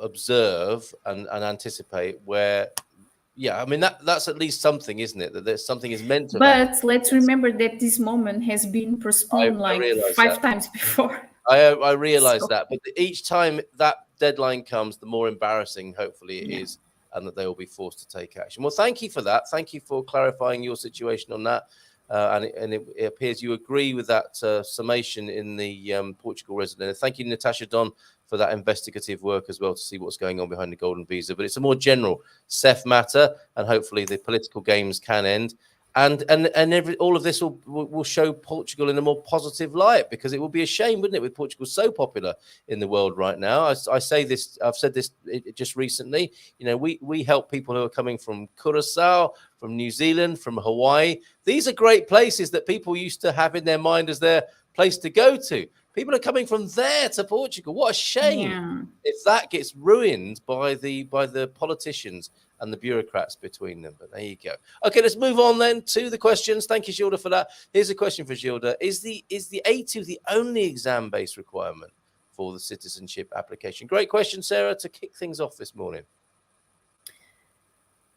observe and anticipate where, I mean that's at least something, isn't it? That there's something is meant to. But let's remember that this moment has been postponed like 5 times before. I realize that, but each time that deadline comes, the more embarrassing, hopefully, it is. And that they will be forced to take action. Well, thank you for that. Thank you for clarifying your situation on that. And it appears you agree with that summation in the Portugal resident. Thank you, Natasha Don, for that investigative work as well, to see what's going on behind the golden visa. But it's a more general CEF matter, and hopefully the political games can end. And all of this will show Portugal in a more positive light, because it would be a shame, wouldn't it, with Portugal so popular in the world right now. I say this, I've said this just recently. We help people who are coming from Curacao, from New Zealand, from Hawaii. These are great places that people used to have in their mind as their place to go to. People are coming from there to Portugal. What a shame if that gets ruined by the politicians and the bureaucrats between them. But there you go. Okay, let's move on then to the questions. Thank you, Gilda, for that. Here's a question for Gilda. Is the A2 the only exam-based requirement for the citizenship application? Great question, Sarah, to kick things off this morning.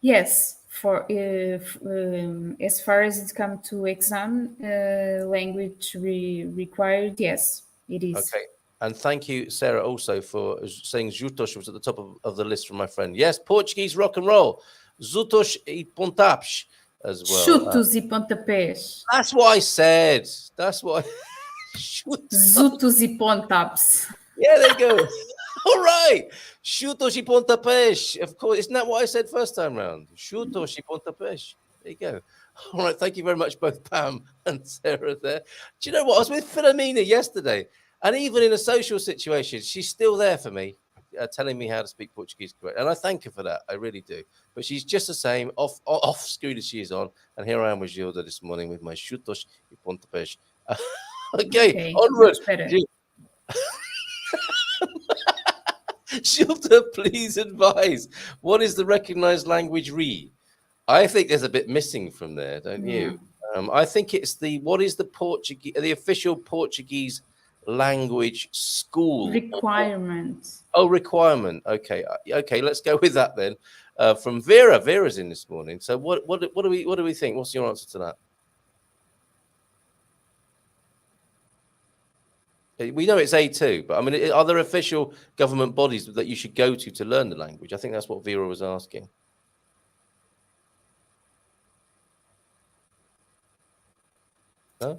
Yes, for as far as it comes to exam language required, yes, it is. Okay. And thank you, Sarah, also for saying Jutos was at the top of the list from my friend. Yes, Portuguese rock and roll. Zutos e pontapes as well. Chutos e pontapés. That's what I said. That's what I... Zutos e pontapes. Yeah, there you go. All right. Chutos e pontapés. Of course, isn't that what I said first time round? Chutos e pontapés. There you go. All right. Thank you very much, both Pam and Sarah there. Do you know what? I was with Philomena yesterday. And even in a social situation, she's still there for me, telling me how to speak Portuguese correct. And I thank her for that. I really do. But she's just the same, off screen as she is on. And here I am with Gilda this morning with my chutos e pontapés. Okay, onward. Gilda, please advise. What is the recognized language re? I think there's a bit missing from there, don't you? I think it's what is the official Portuguese language school requirement? Requirement. Okay, let's go with that then. From Vera's in this morning. So what do we think? What's your answer to that? We know it's A2, but I mean, are there official government bodies that you should go to learn the language? I think that's what Vera was asking. No?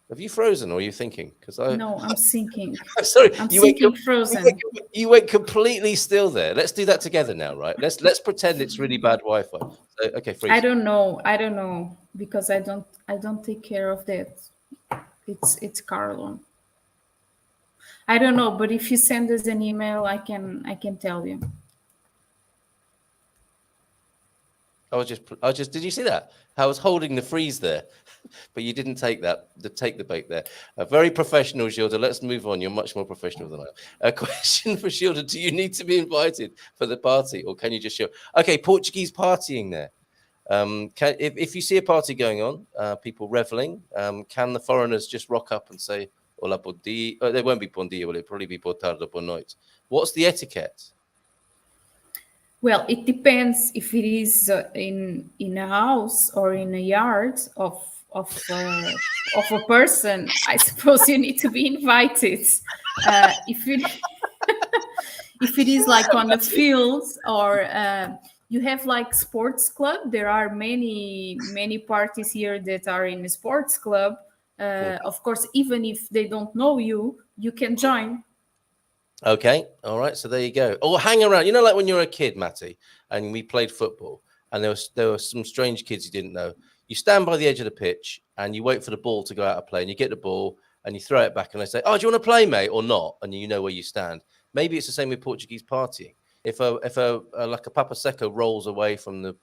Have you frozen, or are you thinking? No, I'm thinking. Sorry, I'm thinking frozen. You went completely still there. Let's do that together now, right? Let's pretend it's really bad Wi-Fi. So, okay, freeze. I don't know because I don't take care of that. It's Carlo. I don't know, but if you send us an email, I can tell you. I was just. Did you see that? I was holding the freeze there, but you didn't take the bait there. Very professional, Gilda. Let's move on. You're much more professional than I am. A question for Gilda: do you need to be invited for the party, or can you just show? Okay, Portuguese partying there. If you see a party going on, people reveling, can the foreigners just rock up and say "Hola, bom dia"? There won't be bom dia. Will it probably be boa tarde or boa noite? What's the etiquette? Well, it depends if it is in a house or in a yard of a person. I suppose you need to be invited. If it is like on the fields or you have like sports club, there are many parties here that are in a sports club. Of course, even if they don't know you, you can join. Okay, all right. So there you go. Or hang around. You know, like when you were a kid, Matty, and we played football, and there were some strange kids you didn't know. You stand by the edge of the pitch and you wait for the ball to go out of play, and you get the ball and you throw it back, and they say, "Oh, do you want to play, mate, or not?" And you know where you stand. Maybe it's the same with Portuguese partying. If like a Papa Seco rolls away from the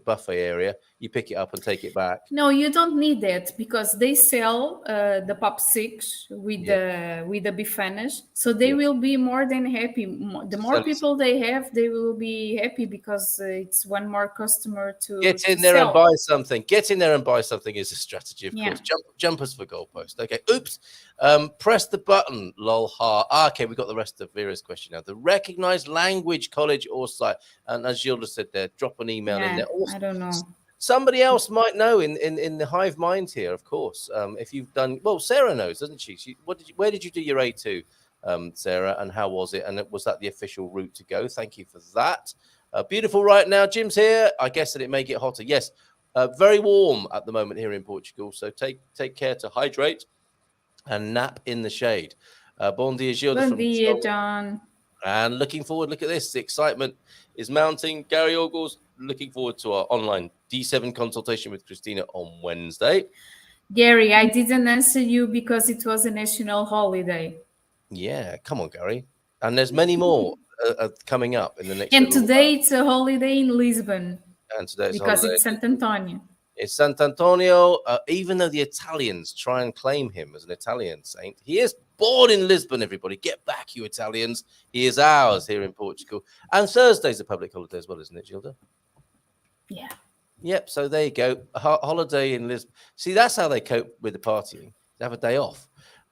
buffet area, you pick it up and take it back. No, you don't need that because they sell the Pop 6 with the bifanas, so they will be more than happy. The more people they have, they will be happy because it's one more customer to get in there and buy something. Get in there and buy something is a strategy, of course. Jumpers for goalpost. Okay, oops. Press the button. Lol ha. Okay, we got the rest of Vera's question now. The recognized language college or site, and as Gilda said there, drop an email in there. I don't know. Somebody else might know in the hive mind here, of course. If you've done well, Sarah knows, doesn't she? Where did you do your A2, Sarah, and how was it? And was that the official route to go? Thank you for that. Beautiful right now. Jim's here. I guess that it may get hotter. Yes, very warm at the moment here in Portugal. So take care to hydrate and nap in the shade. Bom dia, Gilda. Bom dia, John. And looking forward, look at this. The excitement is mounting. Gary Ogles looking forward to our online D7 consultation with Christina on Wednesday. Gary, I didn't answer you because it was a national holiday. Yeah, come on, Gary. And there's many more coming up in the next. And today it's a holiday in Lisbon. And today's because holiday. it's Sant Antonio. It's Sant Antonio. Even though the Italians try and claim him as an Italian saint, he is born in Lisbon. Everybody, get back, you Italians! He is ours here in Portugal. And Thursday's a public holiday as well, isn't it, Gilda? Yeah. Yep. So there you go. A holiday in Lisbon. See, that's how they cope with the partying. They have a day off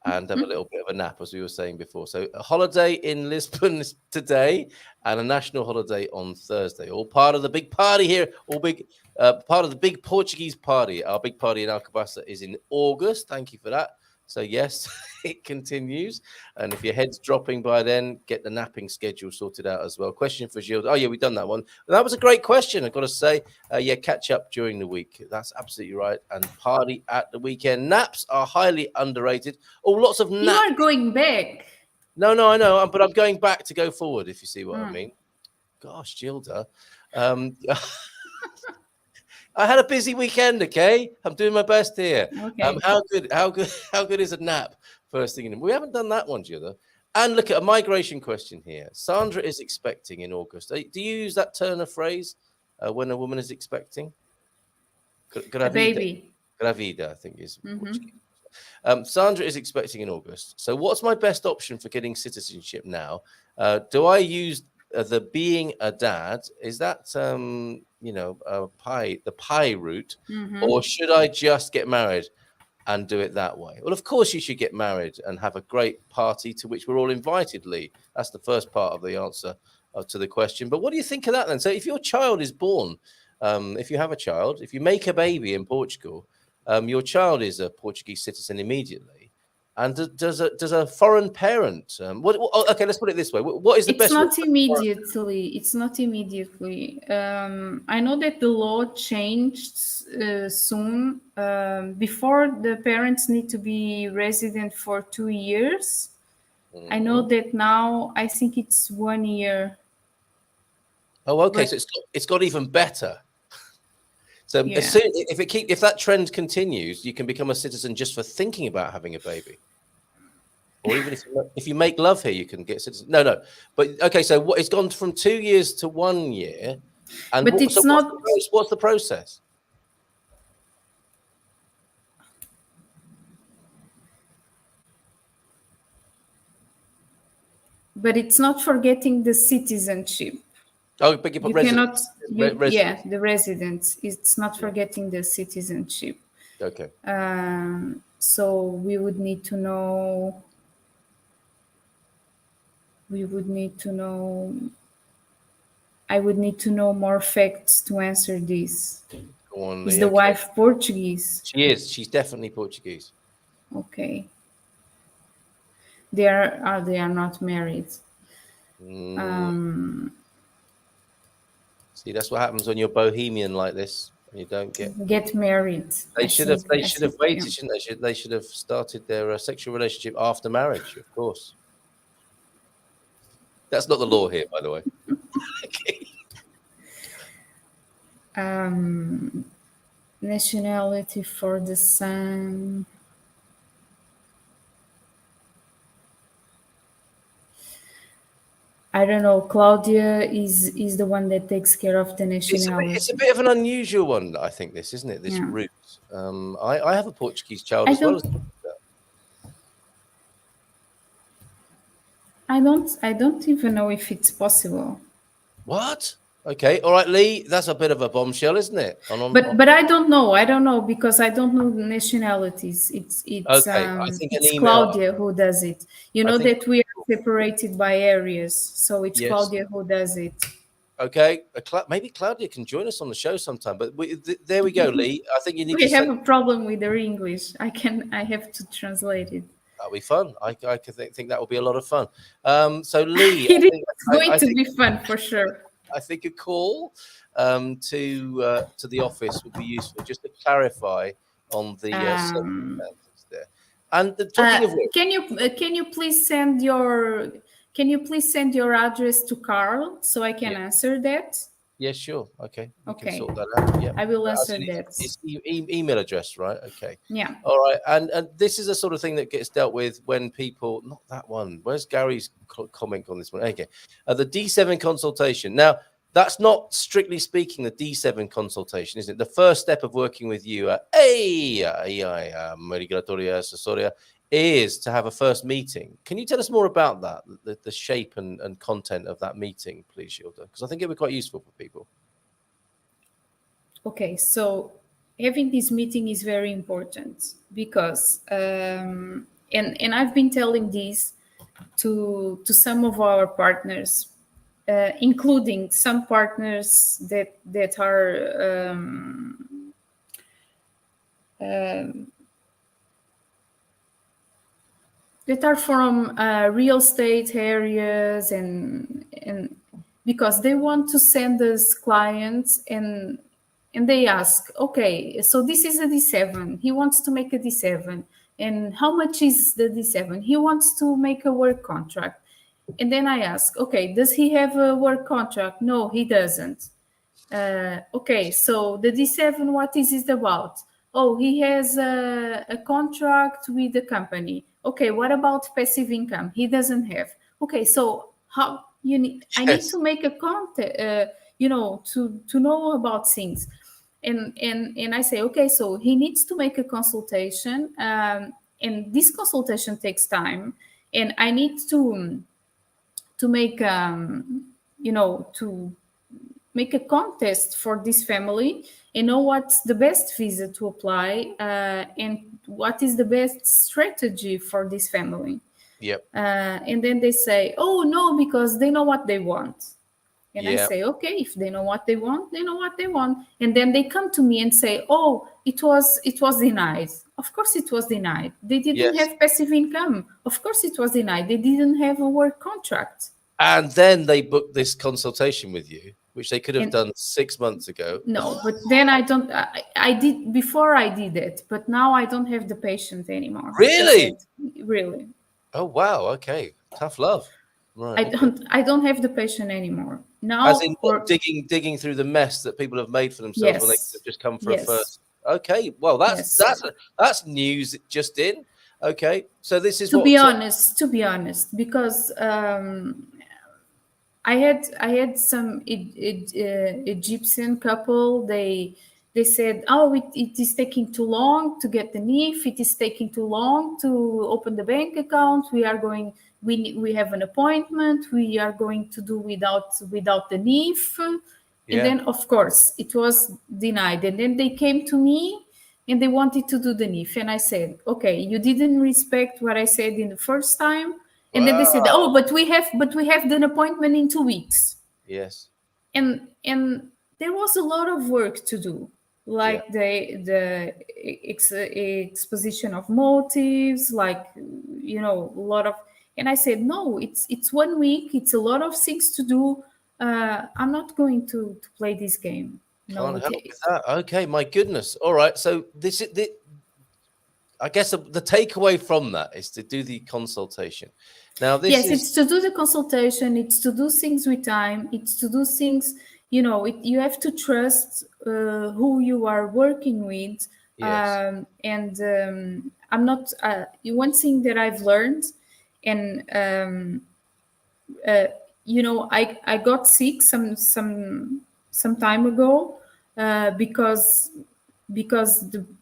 and have a little bit of a nap, as we were saying before. So a holiday in Lisbon today and a national holiday on Thursday. All part of the big party here. All big part of the big Portuguese party. Our big party in Alcobaça is in August. Thank you for that. So yes, it continues. And if your head's dropping by then, get the napping schedule sorted out as well. Question for Gilda. Oh yeah, we've done that one. That was a great question. I've got to say, yeah, catch up during the week. That's absolutely right. And party at the weekend. Naps are highly underrated. Oh, lots of naps. You are going back. No, I know, but I'm going back to go forward, if you see what I mean. Gosh, Gilda. I had a busy weekend. Okay, I'm doing my best here. Okay. How good is a nap first thing in the morning? We haven't done that one, Gilda. And look at a migration question here. Sandra is expecting in August. Do you use that turn of phrase when a woman is expecting? A baby. Gravida, I think is. Sandra is expecting in August. So, what's my best option for getting citizenship now? Do I use the being a dad? Is that the pie route, or should I just get married and do it that way? Well, of course you should get married and have a great party to which we're all invited, Lee. That's the first part of the answer to the question. But what do you think of that then? So if your child is born, if you have a child, if you make a baby in Portugal, your child is a Portuguese citizen immediately. And does a foreign parent? Okay, let's put it this way. What is the best? It's not immediately. It's not immediately. I know that the law changed soon. Before, the parents need to be resident for 2 years. I know that now. I think it's 1 year. Oh, okay. So it's got even better. So Yeah. as soon, if that trend continues, you can become a citizen just for thinking about having a baby. Or even if you make love here, you can get citizen. No. But okay, so it's gone from 2 years to 1 year. And But it's not. What's the process? But it's not for getting the citizenship. Oh, but you cannot. residence. Yeah, the residence. It's not for getting the citizenship. Okay. So we would need to know. I would need to know more facts to answer this. Go on, Is Lee, the okay. wife Portuguese? She is. She's definitely Portuguese. Okay. They are not married. See, that's what happens when you're bohemian like this. You don't get married. They should have waited, shouldn't they? They should have started their sexual relationship after marriage, of course. That's not the law here, by the way. Okay. Nationality for the son. I don't know. Claudia is the one that takes care of the nationality. It's a bit of an unusual one, I think. This isn't it? This route. I have a Portuguese child as well. I don't even know if it's possible. What? Okay, all right, Lee. That's a bit of a bombshell, isn't it? But I don't know because I don't know the nationalities. It's okay. I think it's Claudia who does it. You know that we are separated by areas, so it's Claudia who does it. Okay, maybe Claudia can join us on the show sometime. But there we go, Lee. I think you need. We have a problem with their English. I have to translate it. That'll be fun. I think that will be a lot of fun. So Lee, it's going to be fun for sure. I think a call to the office would be useful just to clarify on the circumstances there. And talking of which, can you please send your address to Carl so I can answer that? Yeah, sure. Okay. We can Okay. sort that out. Yeah. I will answer Actually, that. it's email address, right? Okay. Yeah. All right. And this is a sort of thing that gets dealt with when people, not that one. Where's Gary's comment on this one? Okay. The D7 consultation. Now, that's not strictly speaking the D7 consultation, isn't it? The first step of working with you, Regulatoria Asesoria, is to have a first meeting. Can you tell us more about that, the shape and content of that meeting, please, Gilda? Because I think it would be quite useful for people. Okay, so having this meeting is very important because, and I've been telling this to some of our partners, including some partners that are that are from real estate areas, and because they want to send us clients, and they ask, okay, so this is a D7. He wants to make a D7. And how much is the D7? He wants to make a work contract. And then I ask, okay, does he have a work contract? No, he doesn't. Okay, so the D7, what is it about? Oh, he has a contract with the company. Okay, what about passive income? He doesn't have. Okay, so how you need? I need to make a contact, to know about things. And I say, okay, so he needs to make a consultation, and this consultation takes time, and I need to make to make a contest for this family and know what's the best visa to apply, and what is the best strategy for this family. Yep. And then they say, oh no, because they know what they want. And I Yep. say, okay, if they know what they want, they know what they want. And then they come to me and say, oh, it was denied. Of course it was denied. They didn't have passive income. Of course it was denied. They didn't have a work contract. And then they booked this consultation with you, which they could have done 6 months ago. No, but then I don't. I did before I did it, but now I don't have the patience anymore. Really? Really. Oh wow. Okay. Tough love. Right. I don't have the patience anymore. Now, as in digging through the mess that people have made for themselves when they could have just come for a first. Okay. Well, that's news just in. Okay. So this is to be honest, because I had some Egyptian couple. They said, oh, it is taking too long to get the NIF. It is taking too long to open the bank account. We have an appointment. We are going to do without the NIF. And then, of course, it was denied. And then they came to me and they wanted to do the NIF. And I said, okay, you didn't respect what I said in the first time. And then they said, oh, but we have an appointment in 2 weeks. Yes. And there was a lot of work to do, like the exposition of motives, like, a lot of. And I said, no, it's 1 week. It's a lot of things to do. I'm not going to play this game. Can't help with that. Okay, my goodness. All right. So this is I guess the takeaway from that is to do the consultation. Now, it's to do the consultation. It's to do things with time. It's to do things. You have to trust who you are working with. Yes. I'm not. One thing that I've learned, and I got sick some time ago because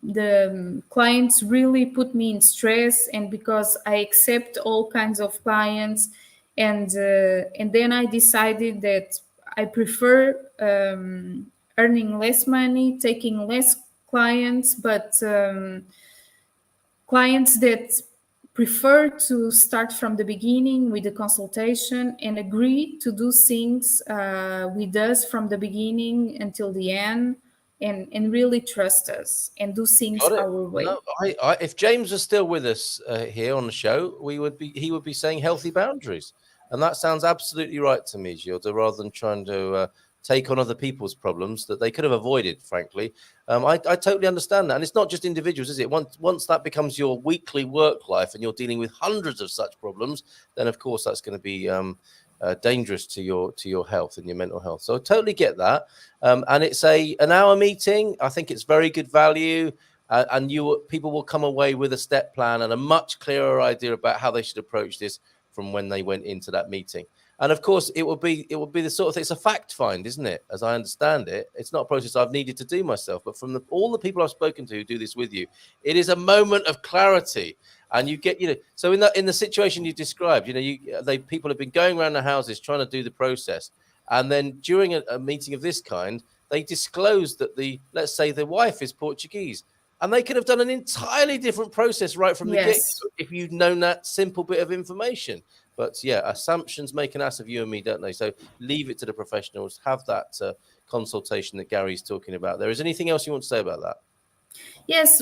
the clients really put me in stress, and because I accept all kinds of clients, and then I decided that I prefer earning less money, taking less clients, but clients that prefer to start from the beginning with the consultation and agree to do things with us from the beginning until the end. And really trust us and do things our way. No, if James was still with us here on the show, he would be saying healthy boundaries, and that sounds absolutely right to me, Gilda. Rather than trying to take on other people's problems that they could have avoided, frankly, I totally understand that, and it's not just individuals, is it? Once that becomes your weekly work life, and you're dealing with hundreds of such problems, then of course that's going to be dangerous to your health and your mental health. So I totally get that. And it's an hour meeting. I think it's very good value. And people will come away with a step plan and a much clearer idea about how they should approach this from when they went into that meeting. And of course, it will be the sort of thing. It's a fact find, isn't it? As I understand it, it's not a process I've needed to do myself, but from all the people I've spoken to who do this with you, it is a moment of clarity. And you get, so in the situation you described, people have been going around the houses trying to do the process, and then during a meeting of this kind, they disclose that let's say the wife is Portuguese. And they could have done an entirely different process right from the get-go if you'd known that simple bit of information. But yeah, assumptions make an ass of you and me, don't they? So leave it to the professionals. Have that consultation that Gary's talking about there. Is anything else you want to say about that? Yes,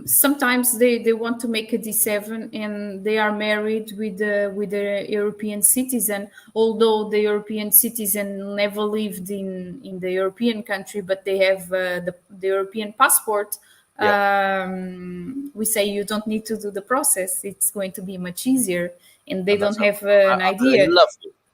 sometimes they want to make a D7 and they are married with a European citizen, although the European citizen never lived in the European country, but they have the European passport. Yep. We say you don't need to do the process. It's going to be much easier, and they don't have an idea.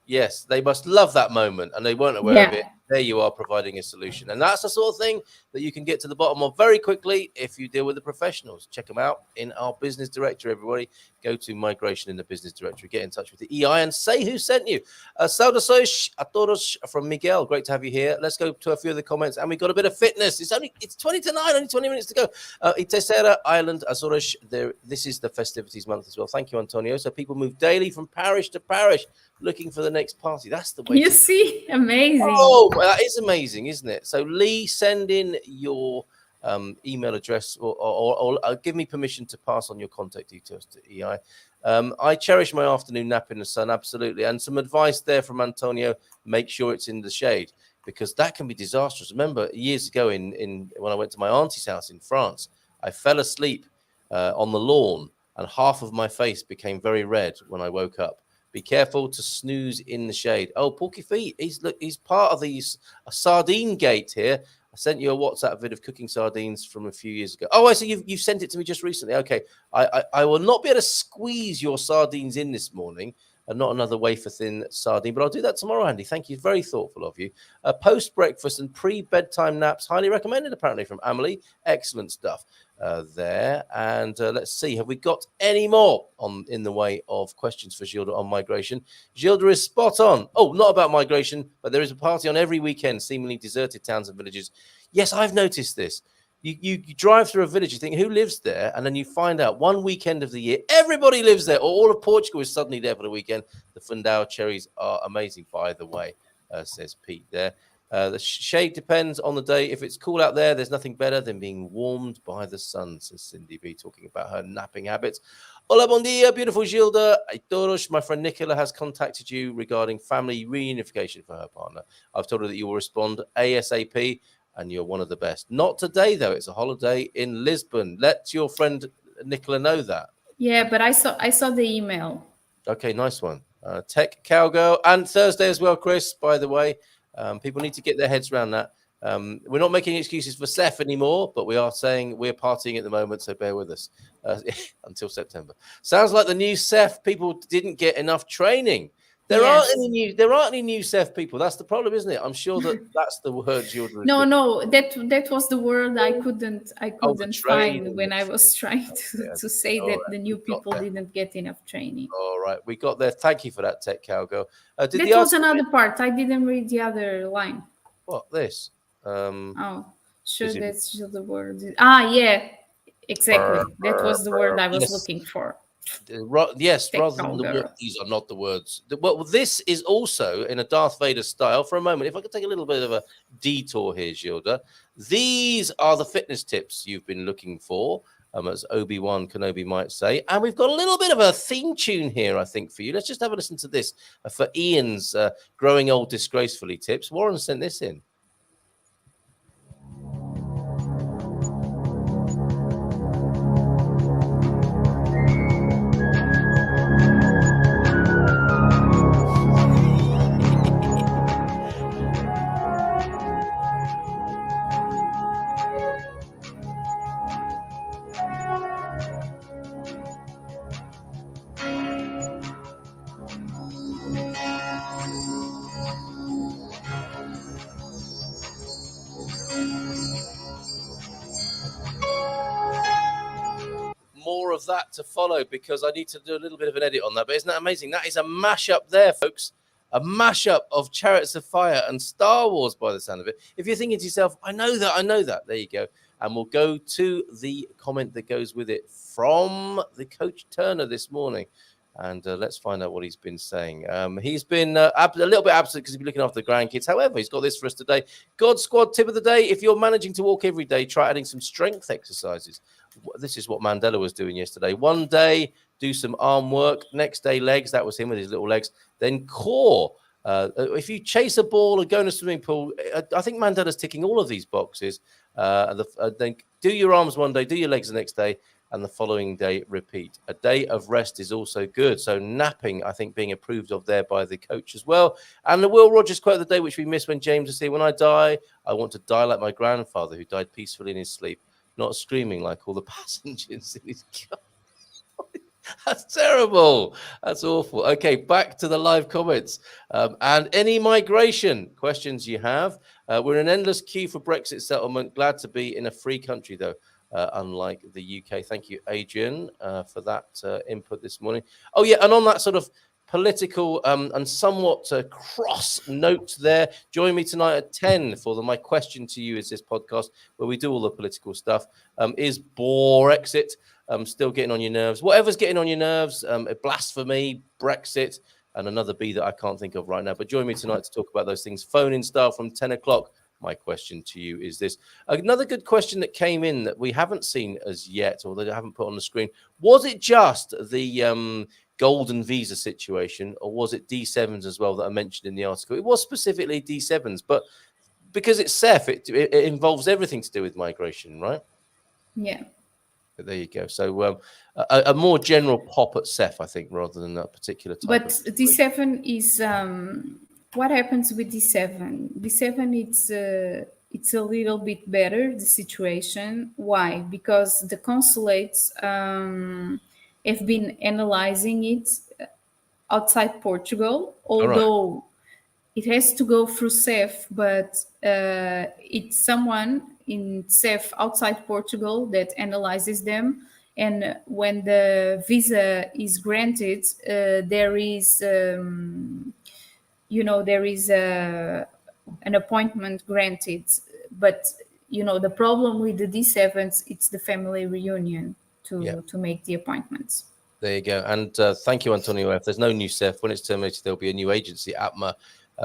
Yes, they must love that moment, and they weren't aware of it. There you are, providing a solution. And that's the sort of thing that you can get to the bottom of very quickly if you deal with the professionals. Check them out in our business directory, everybody. Go to migration in the business directory. Get in touch with the EI and say who sent you. Saudações a todos from Miguel. Great to have you here. Let's go to a few of the comments. And we've got a bit of fitness. It's 20 to 9, only 20 minutes to go. Itesera Island, Azores. This is the festivities month as well. Thank you, Antonio. So people move daily from parish to parish looking for the next party. That's the way. You see, amazing. Oh, well, that is amazing, isn't it? So Lee, send in your email address or give me permission to pass on your contact details to EI. I cherish my afternoon nap in the sun, absolutely. And some advice there from Antonio, make sure it's in the shade, because that can be disastrous. Remember, years ago when I went to my auntie's house in France, I fell asleep on the lawn and half of my face became very red when I woke up. Be careful to snooze in the shade. Oh, Porky Feet, he's part of a sardine gate here. I sent you a WhatsApp vid of cooking sardines from a few years ago. Oh, I see you've sent it to me just recently. Okay, I will not be able to squeeze your sardines in this morning, and not another wafer thin sardine, but I'll do that tomorrow, Andy. Thank you. Very thoughtful of you. Post-breakfast and pre-bedtime naps, highly recommended, apparently, from Amelie. Excellent stuff there. And let's see, have we got any more in the way of questions for Gilda on migration? Gilda is spot on. Oh, not about migration, but there is a party on every weekend, seemingly deserted towns and villages. Yes, I've noticed this. You drive through a village, you think, who lives there? And then you find out one weekend of the year, everybody lives there, or all of Portugal is suddenly there for the weekend. The Fundão cherries are amazing, by the way, says Pete there. The shade depends on the day. If it's cool out there, there's nothing better than being warmed by the sun, says Cindy B, talking about her napping habits. Hola, bon dia, beautiful Gilda. Todos, my friend Nicola has contacted you regarding family reunification for her partner. I've told her that you will respond ASAP. And you're one of the best. Not today, though. It's a holiday in Lisbon. Let your friend Nicola know that. Yeah, but I saw the email. Okay, nice one. Tech Cowgirl. And Thursday as well, Chris, by the way. People need to get their heads around that. We're not making excuses for Seth anymore, but we are saying we're partying at the moment, so bear with us until September. Sounds like the new Seth people didn't get enough training. There aren't any new Seth people. That's the problem, isn't it? I'm sure that's the word you're. No, that was the word I couldn't find when I was trying to say that the new people didn't get enough training. All right, we got there. Thank you for that, Tech Cowgirl. That was another part. I didn't read the other line. What, this? Sure, that's just the word. Yeah, exactly. That was the word I was looking for. Yes, rather than the word, these are not the words. Well, this is also in a Darth Vader style. For a moment, if I could take a little bit of a detour here, Gilda. These are the fitness tips you've been looking for, as Obi-Wan Kenobi might say. And we've got a little bit of a theme tune here, I think, for you. Let's just have a listen to this for Ian's growing old disgracefully tips. Warren sent this in. that to follow because I need to do a little bit of an edit on that. But isn't that amazing? That is a mashup there, folks. A mashup of Chariots of Fire and Star Wars by the sound of it. If you're thinking to yourself, I know that. There you go. And we'll go to the comment that goes with it from the Coach Turner this morning. And let's find out what he's been saying. He's been a little bit absent because he's been looking after the grandkids. However, he's got this for us today. God Squad tip of the day. If you're managing to walk every day, try adding some strength exercises. This is what Mandela was doing yesterday. One day, do some arm work. Next day, legs. That was him with his little legs. Then core. If you chase a ball or go in a swimming pool, I think Mandela's ticking all of these boxes. Then do your arms one day, do your legs the next day, and the following day repeat. A day of rest is also good. So napping, I think, being approved of there by the coach as well. And the Will Rogers quote of the day, which we missed when James was here: when I die, I want to die like my grandfather who died peacefully in his sleep, not screaming like all the passengers in his car. That's terrible. That's awful. Okay, back to the live comments. And any migration questions you have. We're in an endless queue for Brexit settlement. Glad to be in a free country, though, unlike the UK. Thank you, Adrian, for that input this morning. Oh, yeah, and on that sort of political and somewhat cross note there, join me tonight at 10 for My Question to You Is This podcast, where we do all the political stuff. Is Brexit still getting on your nerves? Whatever's getting on your nerves, blasphemy, Brexit, and another B that I can't think of right now. But join me tonight to talk about those things. Phone in style from 10 o'clock. My question to you is this. Another good question that came in that we haven't seen as yet, or that I haven't put on the screen. Was it just the golden visa situation, or was it D7s as well that I mentioned in the article? It was specifically D7s, but because it's CEF, it involves everything to do with migration, right? Yeah. There you go. So a more general pop at CEF, I think, rather than a particular type. But D7 is what happens with D7. D7, it's a little bit better, the situation. Why? Because the consulates have been analyzing it outside Portugal, although it has to go through CEF, but it's someone in CEF outside Portugal that analyzes them. And when the visa is granted, there is, there is an appointment granted. But, the problem with the D7s, it's the family reunion to make the appointments. There you go. And thank you, Antonio. If there's no new CEF, when it's terminated, there'll be a new agency, APMA,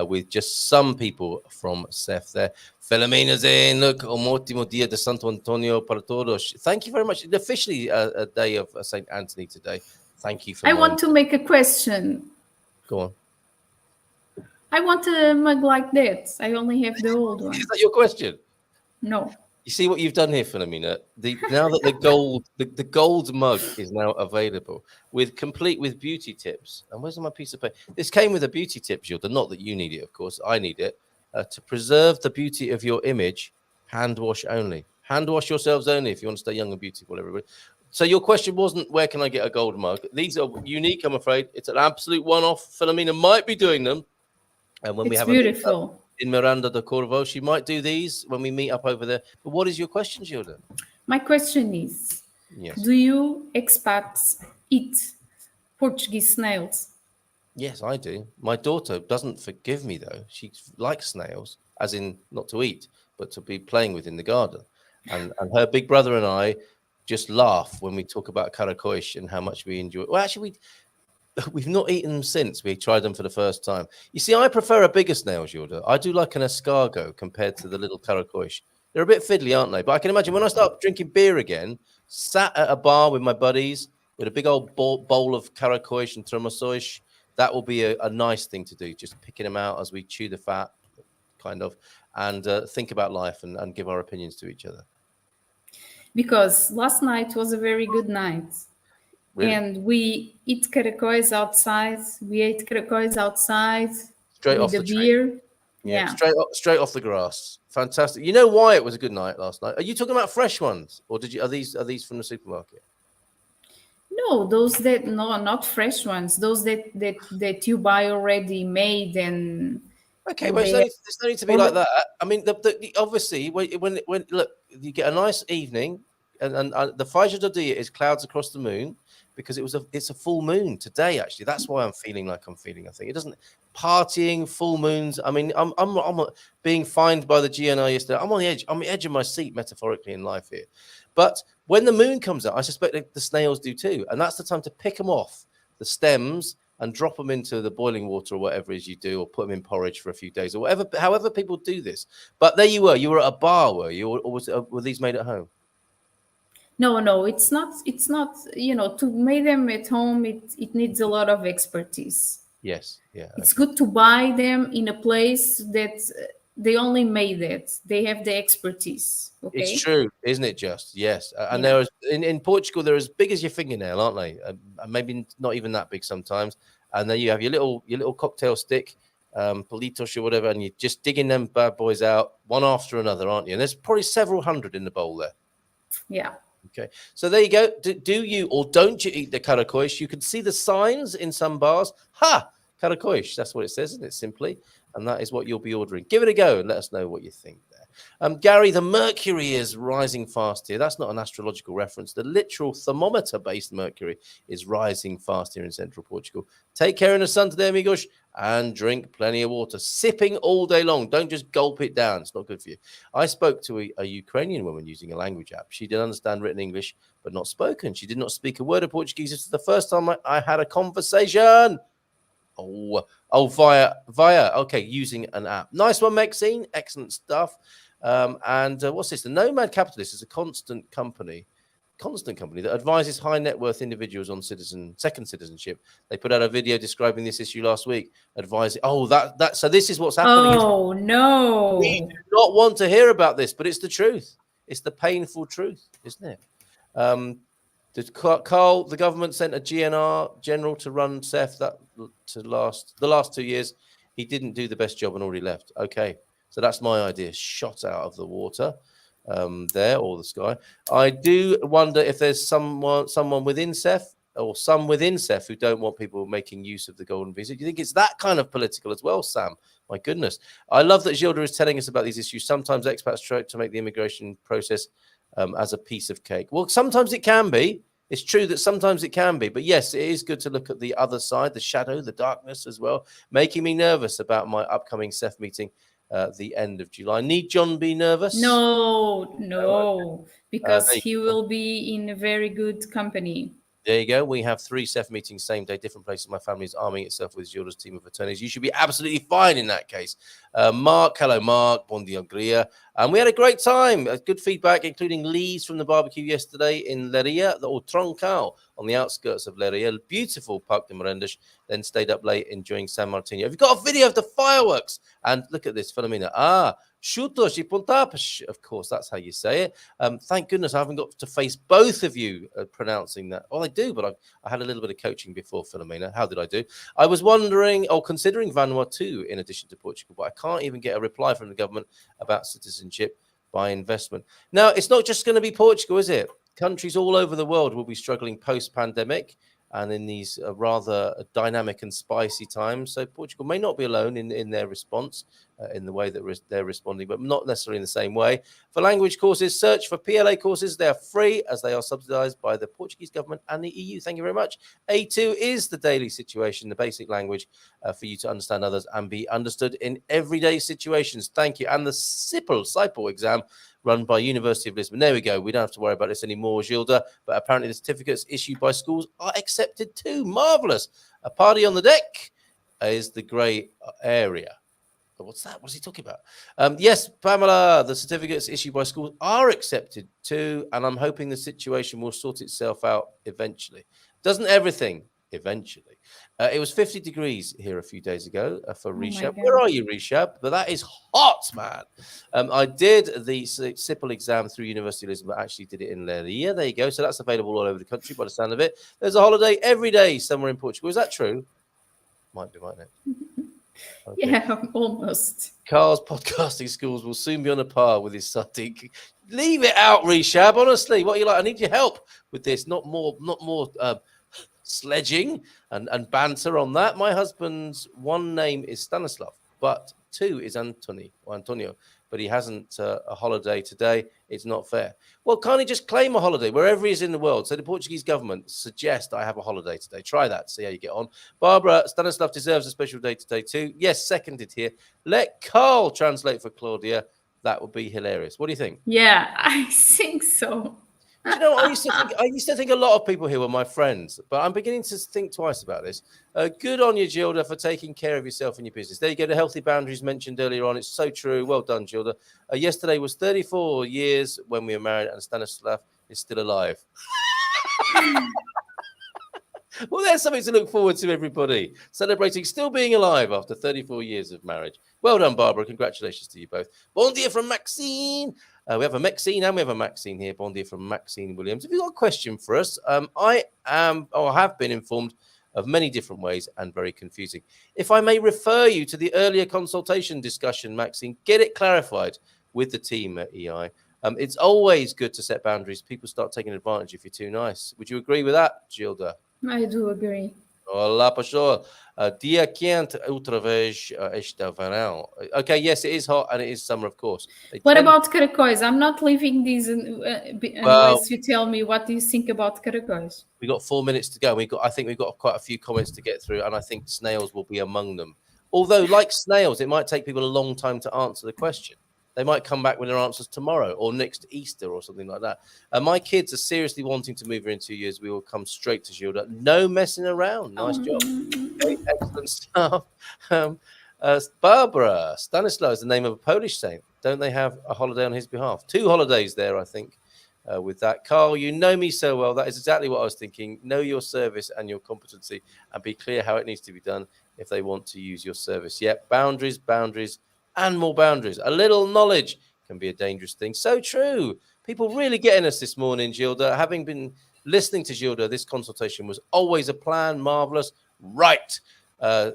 with just some people from CEF there. Filomena's in. Look, un ottimo dia de Santo Antonio para todos. Thank you very much. Officially a day of St. Anthony today. Thank you for I want to make a question. Go on. I want a mug like that. I only have the old one. Is that your question? No. You see what you've done here, Philomena? Now that the gold mug is now available, complete with beauty tips. And where's my piece of paper? This came with a beauty tip, Gilda. Not that you need it, of course. I need it. To preserve the beauty of your image, hand wash only. Hand wash yourselves only if you want to stay young and beautiful, everybody. So your question wasn't, where can I get a gold mug? These are unique, I'm afraid. It's an absolute one-off. Philomena might be doing them. And when we have beautiful. In Miranda de Corvo, she might do these when we meet up over there. But what is your question, Gilda? My question is, yes. Do you expats eat Portuguese snails? Yes, I do. My daughter doesn't forgive me, though. She likes snails, as in not to eat, but to be playing with in the garden. And her big brother and I just laugh when we talk about caracois and how much we enjoy. Well, actually, we've not eaten them since we tried them for the first time. You see, I prefer a bigger snail, Gilda. I do like an escargot compared to the little caracois. They're a bit fiddly, aren't they? But I can imagine when I start drinking beer again, sat at a bar with my buddies with a big old bowl of caracois and thermosois, that will be a nice thing to do, just picking them out as we chew the fat, kind of, and think about life and give our opinions to each other. Because last night was a very good night. Really? And we eat caracois outside. We ate caracois outside. Straight off the beer. Tree. Yeah. Straight off the grass. Fantastic. You know why it was a good night last night? Are you talking about fresh ones, or are these from the supermarket? No, not fresh ones. Those that you buy already made and. Okay, well, there's no need to be like that. I mean, obviously, when look, you get a nice evening, and the faixa do dia is clouds across the moon, because it's a full moon today. Actually, that's why I'm feeling like I'm feeling. I think it doesn't partying, full moons. I mean, I'm being fined by the GNR yesterday. I'm on the edge of my seat metaphorically in life here. But when the moon comes out, I suspect that the snails do too, and that's the time to pick them off the stems and drop them into the boiling water or whatever it is you do, or put them in porridge for a few days or whatever. However, people do this. But there you were. You were at a bar, were you, or were these made at home? No, it's not. It's not. To make them at home, it needs a lot of expertise. Yes, yeah. It's good to buy them in a place that they only made it. They have the expertise. Okay, it's true, isn't it? Just yes, and there in Portugal they're as big as your fingernail, aren't they? Maybe not even that big sometimes. And then you have your little cocktail stick, palitos or whatever, and you're just digging them bad boys out one after another, aren't you? And there's probably several hundred in the bowl there. Yeah. Okay, so there you go. Do you or don't you eat the caracois? You can see the signs in some bars. Ha! Caracois, that's what it says, isn't it? Simply, and that is what you'll be ordering. Give it a go and let us know what you think there. Gary, the mercury is rising fast here. That's not an astrological reference. The literal thermometer-based mercury is rising fast here in central Portugal. Take care in the sun today, amigos, and drink plenty of water. Sipping all day long. Don't just gulp it down. It's not good for you. I spoke to a Ukrainian woman using a language app. She did understand written English, but not spoken. She did not speak a word of Portuguese. This is the first time I had a conversation. Via. Okay, using an app. Nice one, Maxine. Excellent stuff. And what's this? The Nomad Capitalist is a constant company that advises high net worth individuals on second citizenship. They put out a video describing this issue last week, advising. So this is what's happening. Oh no! We do not want to hear about this, but it's the truth. It's the painful truth, isn't it? The government sent a GNR general to run CEF the last 2 years. He didn't do the best job and already left. Okay, so that's my idea. Shot out of the water. There or the sky. I do wonder if there's someone within CEF or some within CEF who don't want people making use of the golden visa. Do you think it's that kind of political as well, Sam? My goodness. I love that Gilda is telling us about these issues. Sometimes expats try to make the immigration process as a piece of cake. Well, sometimes it can be. It's true that sometimes it can be. But yes, it is good to look at the other side, the shadow, the darkness as well, making me nervous about my upcoming CEF meeting the end of July. Need John be nervous? No, because he will be in a very good company. There you go. We have 3 CEF meetings, same day, different places. My family is arming itself with Gilda's team of attorneys. You should be absolutely fine in that case. Mark, hello, Mark. Bon dia, Gria. And we had a great time. Good feedback, including Lee's from the barbecue yesterday in Leiria, or Troncal on the outskirts of Leiria. Beautiful Parc de Merendas. Then stayed up late enjoying San Martino. Have you got a video of the fireworks? And look at this, Philomena. Chutos e pontapos. Of course, that's how you say it. Thank goodness I haven't got to face both of you pronouncing that. Well, I do, but I had a little bit of coaching before, Philomena. How did I do? I was wondering, considering Vanuatu in addition to Portugal, but I can't even get a reply from the government about citizenship by investment. Now, it's not just going to be Portugal, is it? Countries all over the world will be struggling post-pandemic and in these rather dynamic and spicy times. So Portugal may not be alone in their response, in the way that they're responding, but not necessarily in the same way. For language courses, search for PLA courses. They are free as they are subsidized by the Portuguese government and the EU. Thank you very much. A2 is the daily situation, the basic language for you to understand others and be understood in everyday situations. Thank you. And the SIPL exam run by University of Lisbon. There we go. We don't have to worry about this anymore, Gilda. But apparently the certificates issued by schools are accepted too. Marvellous. A party on the deck is the grey area. What's that? What's he talking about? Yes, Pamela, the certificates issued by schools are accepted too. And I'm hoping the situation will sort itself out eventually. Doesn't everything? Eventually. It was 50 degrees here a few days ago for Reshab. Where are you, Reshab? But that is hot, man. I did the SIPL exam through University of Lisbon, but actually did it in Leiria. There you go. So that's available all over the country by the sound of it. There's a holiday every day somewhere in Portugal. Is that true? Might be, mightn't it? Okay. Yeah, almost. Carl's podcasting skills will soon be on a par with his sardine. Leave it out, Reshab. Honestly, what are you like? I need your help with this. Not more sledging and banter on that. My husband's one name is Stanislav. but 2 is Antonio, but he hasn't a holiday today. It's not fair. Well, can't he just claim a holiday wherever he is in the world? So the Portuguese government suggests I have a holiday today. Try that. See how you get on. Barbara, Stanislav deserves a special day today too. Yes, seconded here. Let Carl translate for Claudia. That would be hilarious. What do you think? Yeah, I think so. Do you know, I used to think a lot of people here were my friends, but I'm beginning to think twice about this. Good on you, Gilda, for taking care of yourself and your business. There you go, the healthy boundaries mentioned earlier on. It's so true. Well done, Gilda. Yesterday was 34 years when we were married, and Stanislav is still alive. Well, there's something to look forward to, everybody. Celebrating still being alive after 34 years of marriage. Well done, Barbara. Congratulations to you both. Bon dia from Maxine. We have a Maxine and we have a Maxine here. Bon dia from Maxine Williams. Have you got a question for us? I have been informed of many different ways and very confusing. If I may refer you to the earlier consultation discussion, Maxine, get it clarified with the team at EI. It's always good to set boundaries. People start taking advantage if you're too nice. Would you agree with that, Gilda? I do agree. Olá, pastor. Dia quente outra vez esta verão. Okay, yes, it is hot and it is summer, of course. What about caracóis? I'm not leaving these unless you tell me what do you think about caracóis. We've got 4 minutes to go. I think we've got quite a few comments to get through, and I think snails will be among them. Although, like snails, it might take people a long time to answer the question. They might come back with their answers tomorrow or next Easter or something like that. My kids are seriously wanting to move here in 2 years. We will come straight to Gilda. No messing around. Nice job. Okay, excellent stuff. Barbara, Stanislaw is the name of a Polish saint. Don't they have a holiday on his behalf? 2 holidays there, I think, with that. Carl, you know me so well. That is exactly what I was thinking. Know your service and your competency and be clear how it needs to be done if they want to use your service. Yep, boundaries, and more boundaries. A little knowledge can be a dangerous thing. So true. People really getting us this morning, Gilda. Having been listening to Gilda, this consultation was always a plan. Marvelous. Right.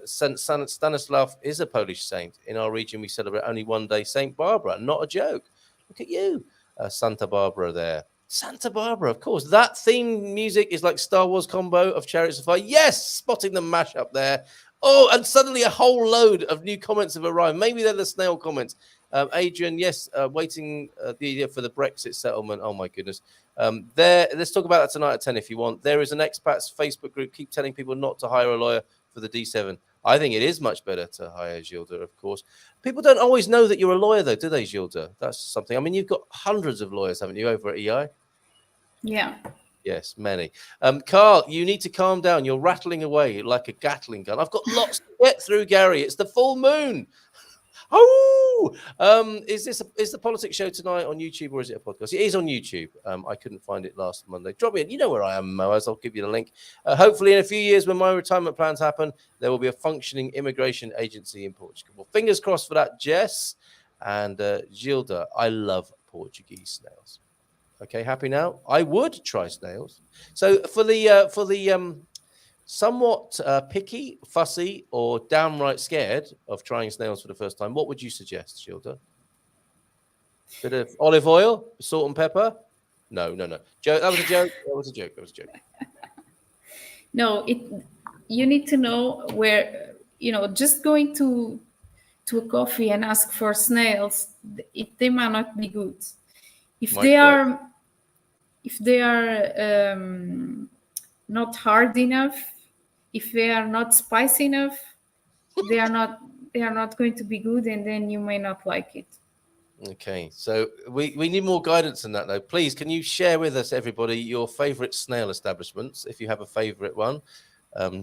Stanislav is a Polish saint. In our region, we celebrate only one day. Saint Barbara. Not a joke. Look at you. Santa Barbara there. Santa Barbara, of course. That theme music is like Star Wars combo of Chariots of Fire. Yes, spotting the mashup there. Oh, and suddenly a whole load of new comments have arrived. Maybe they're the snail comments. Adrian, yes, waiting for the Brexit settlement. Oh, my goodness. Let's talk about that tonight at 10 if you want. There is an expats Facebook group. Keep telling people not to hire a lawyer for the D7. I think it is much better to hire Gilda, of course. People don't always know that you're a lawyer, though, do they, Gilda? That's something. I mean, you've got hundreds of lawyers, haven't you, over at EI? Yeah. Yes, many. Carl, you need to calm down. You're rattling away like a Gatling gun. I've got lots to get through, Gary. It's the full moon. Oh, is the politics show tonight on YouTube or is it a podcast? It is on YouTube. I couldn't find it last Monday. Drop me in. You know where I am, Moaz. I'll give you the link. Hopefully, in a few years, when my retirement plans happen, there will be a functioning immigration agency in Portugal. Well, fingers crossed for that, Jess and Gilda. I love Portuguese snails. Okay, happy now? I would try snails. So for the somewhat picky, fussy, or downright scared of trying snails for the first time, what would you suggest, Gilda? Bit of olive oil, salt and pepper? No. Joke. That was a joke. That was a joke. No, you need to know where, just going to a coffee and ask for snails, they might not be good. If they are not hard enough, if they are not spicy enough, they are not going to be good, and then you may not like it. Okay, so we need more guidance on that, though. Please, can you share with us, everybody, your favorite snail establishments? If you have a favorite one,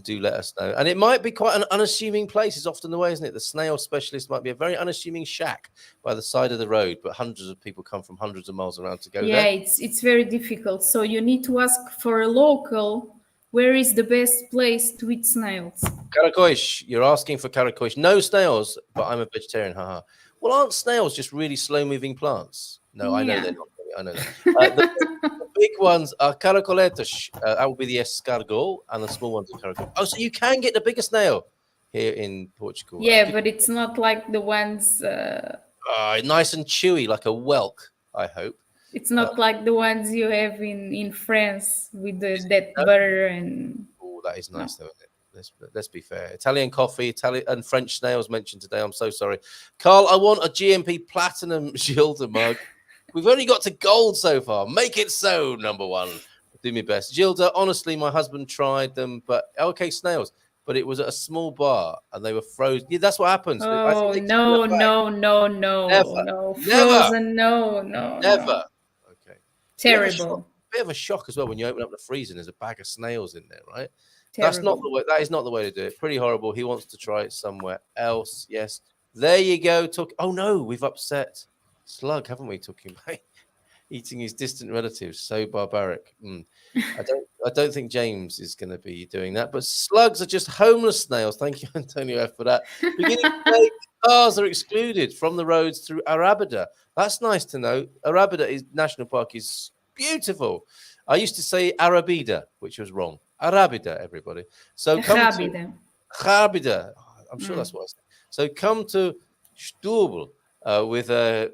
do let us know. And it might be quite an unassuming place. It's often the way, isn't it? The snail specialist might be a very unassuming shack by the side of the road, but hundreds of people come from hundreds of miles around to go there. Yeah, it's very difficult. So you need to ask for a local, where is the best place to eat snails? Caracóis. You're asking for caracóis. No snails, but I'm a vegetarian. Haha. Well, aren't snails just really slow-moving plants? No, I know they're not. I know that. The big ones are caracoletas. That would be the escargot, and the small ones are caracol. Oh, so you can get the bigger snail here in Portugal. Yeah, but it's not like the ones... nice and chewy, like a whelk, I hope. It's not like the ones you have in France with that butter and... Oh, that is nice, though, isn't it? Let's be fair. Italian coffee, Italian and French snails mentioned today. I'm so sorry. Carl, I want a GMP Platinum Gilda mug. We've only got to gold so far. Make it so, number one. Do my best. Gilda, honestly, my husband tried them, but okay, snails. But it was at a small bar and they were frozen. Yeah, that's what happens. Oh, no. Never. Frozen, no. Never. Okay. Terrible. Bit of a shock as well when you open up the freezer and there's a bag of snails in there, right? Terrible. That's not the way. That is not the way to do it. Pretty horrible. He wants to try it somewhere else. Yes. There you go. Oh no, we've upset Slug, haven't we? Talking about eating his distant relatives. So barbaric. I don't think James is going to be doing that. But slugs are just homeless snails. Thank you, Antonio F, for that. Beginning today, cars are excluded from the roads through Arabida. That's nice to know. Arabida National Park is beautiful. I used to say Arabida, which was wrong. Arabida, everybody. So come to Arabida. I'm sure that's what I said. So come to Stubel with a.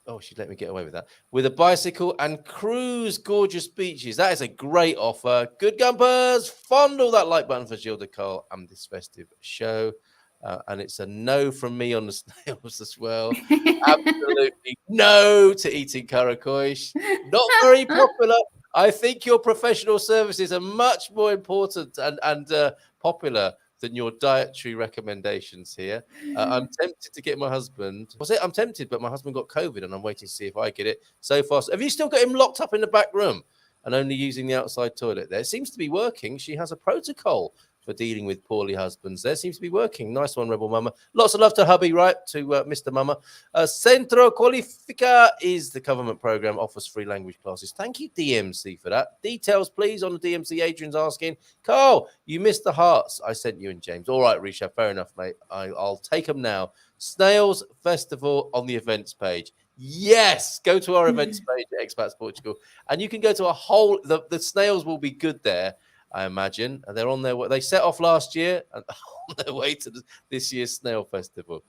Oh, she'd let me get away with that. With a bicycle and cruise gorgeous beaches. That is a great offer. Good gumpers. Fondle that like button for Gilda, Carl, and this festive show. And it's a no from me on the snails as well. Absolutely no to eating karakoish. Not very popular. I think your professional services are much more important and popular than your dietary recommendations here. I'm tempted to get my husband. I'm tempted, but my husband got COVID and I'm waiting to see if I get it so far. Have you still got him locked up in the back room and only using the outside toilet there? It seems to be working. She has a protocol for dealing with poorly husbands. There seems to be working. Nice one, Rebel Mama. Lots of love to hubby, right? To Mr. Mama. Centro Qualifica is the government program, offers free language classes. Thank you, DMC, for that. Details, please, on the DMC. Adrian's asking. Carl, you missed the hearts I sent you and James. All right, Risha, fair enough, mate. I'll take them now. Snails Festival on the events page. Yes, go to our events page at Expats Portugal, and you can go to a whole. The snails will be good there, I imagine. And they're on their way. They set off last year and on their way to this year's Snail Festival.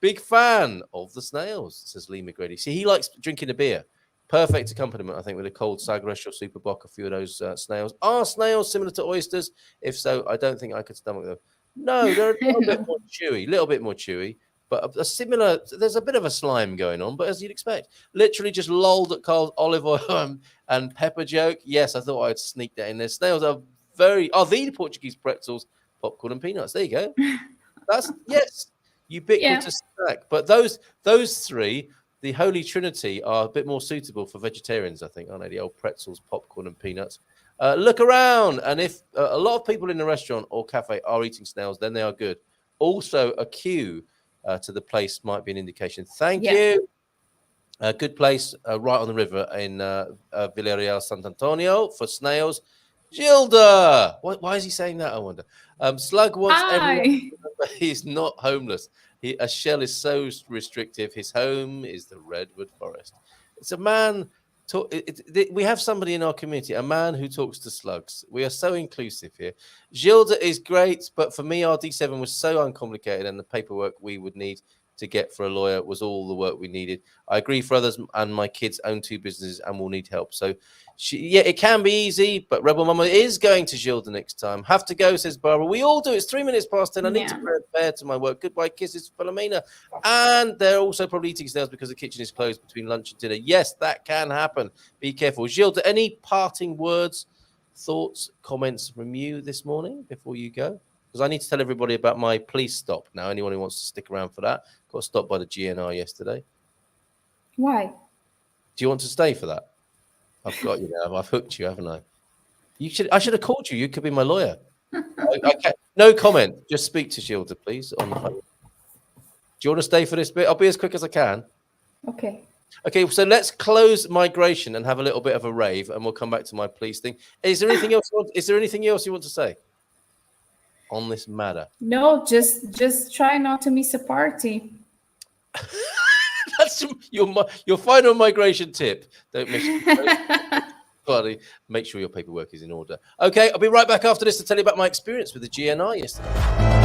Big fan of the snails, says Lee McGrady. See, he likes drinking a beer. Perfect accompaniment, I think, with a cold Sagres or Super Bock, a few of those snails. Are snails similar to oysters? If so, I don't think I could stomach them. No, they're a little bit more chewy, but a similar. There's a bit of a slime going on, but as you'd expect, literally just lolled at Carl's olive oil and pepper joke. Yes, I thought I'd sneak that in there. Snails are the Portuguese pretzels, popcorn and peanuts. There you go. That's ubiquitous snack. But those three, the Holy Trinity, are a bit more suitable for vegetarians, I think, aren't they? The old pretzels, popcorn and peanuts. Look around, and if a lot of people in the restaurant or cafe are eating snails, then they are good. Also, a queue to the place might be an indication. Thank you. A good place right on the river in Villarreal Sant'Antonio for snails. Gilda, why is he saying that? I wonder. Slug wants everyone. He's not homeless. A shell is so restrictive. His home is the Redwood Forest. It's a man. We have somebody in our community, a man who talks to slugs. We are so inclusive here. Gilda is great, but for me, our D7 was so uncomplicated, and the paperwork we would need to get for a lawyer was all the work we needed. I agree for others, and my kids own 2 businesses and will need help. So, it can be easy, but Rebel Mama is going to Gilda next time. Have to go, says Barbara. We all do. It's 3 minutes past 10. I need to prepare to my work. Goodbye, kisses, Philomena. And they're also probably eating snails because the kitchen is closed between lunch and dinner. Yes, that can happen. Be careful. Gilda, any parting words, thoughts, comments from you this morning before you go? Because I need to tell everybody about my police stop now. Anyone who wants to stick around for that. Got stopped by the GNR yesterday. Why? Do you want to stay for that? I've got you now. I've hooked you, haven't I? I should have called you. You could be my lawyer. Okay. No comment. Just speak to Gilda, please, on the phone. Do you want to stay for this bit? I'll be as quick as I can. Okay. Okay, so let's close migration and have a little bit of a rave, and we'll come back to my police thing. Is there anything else? Is there anything else you want to say on this matter? No, just try not to miss a party. That's your final migration tip. Don't miss party. Make sure your paperwork is in order. Okay, I'll be right back after this to tell you about my experience with the GNR yesterday.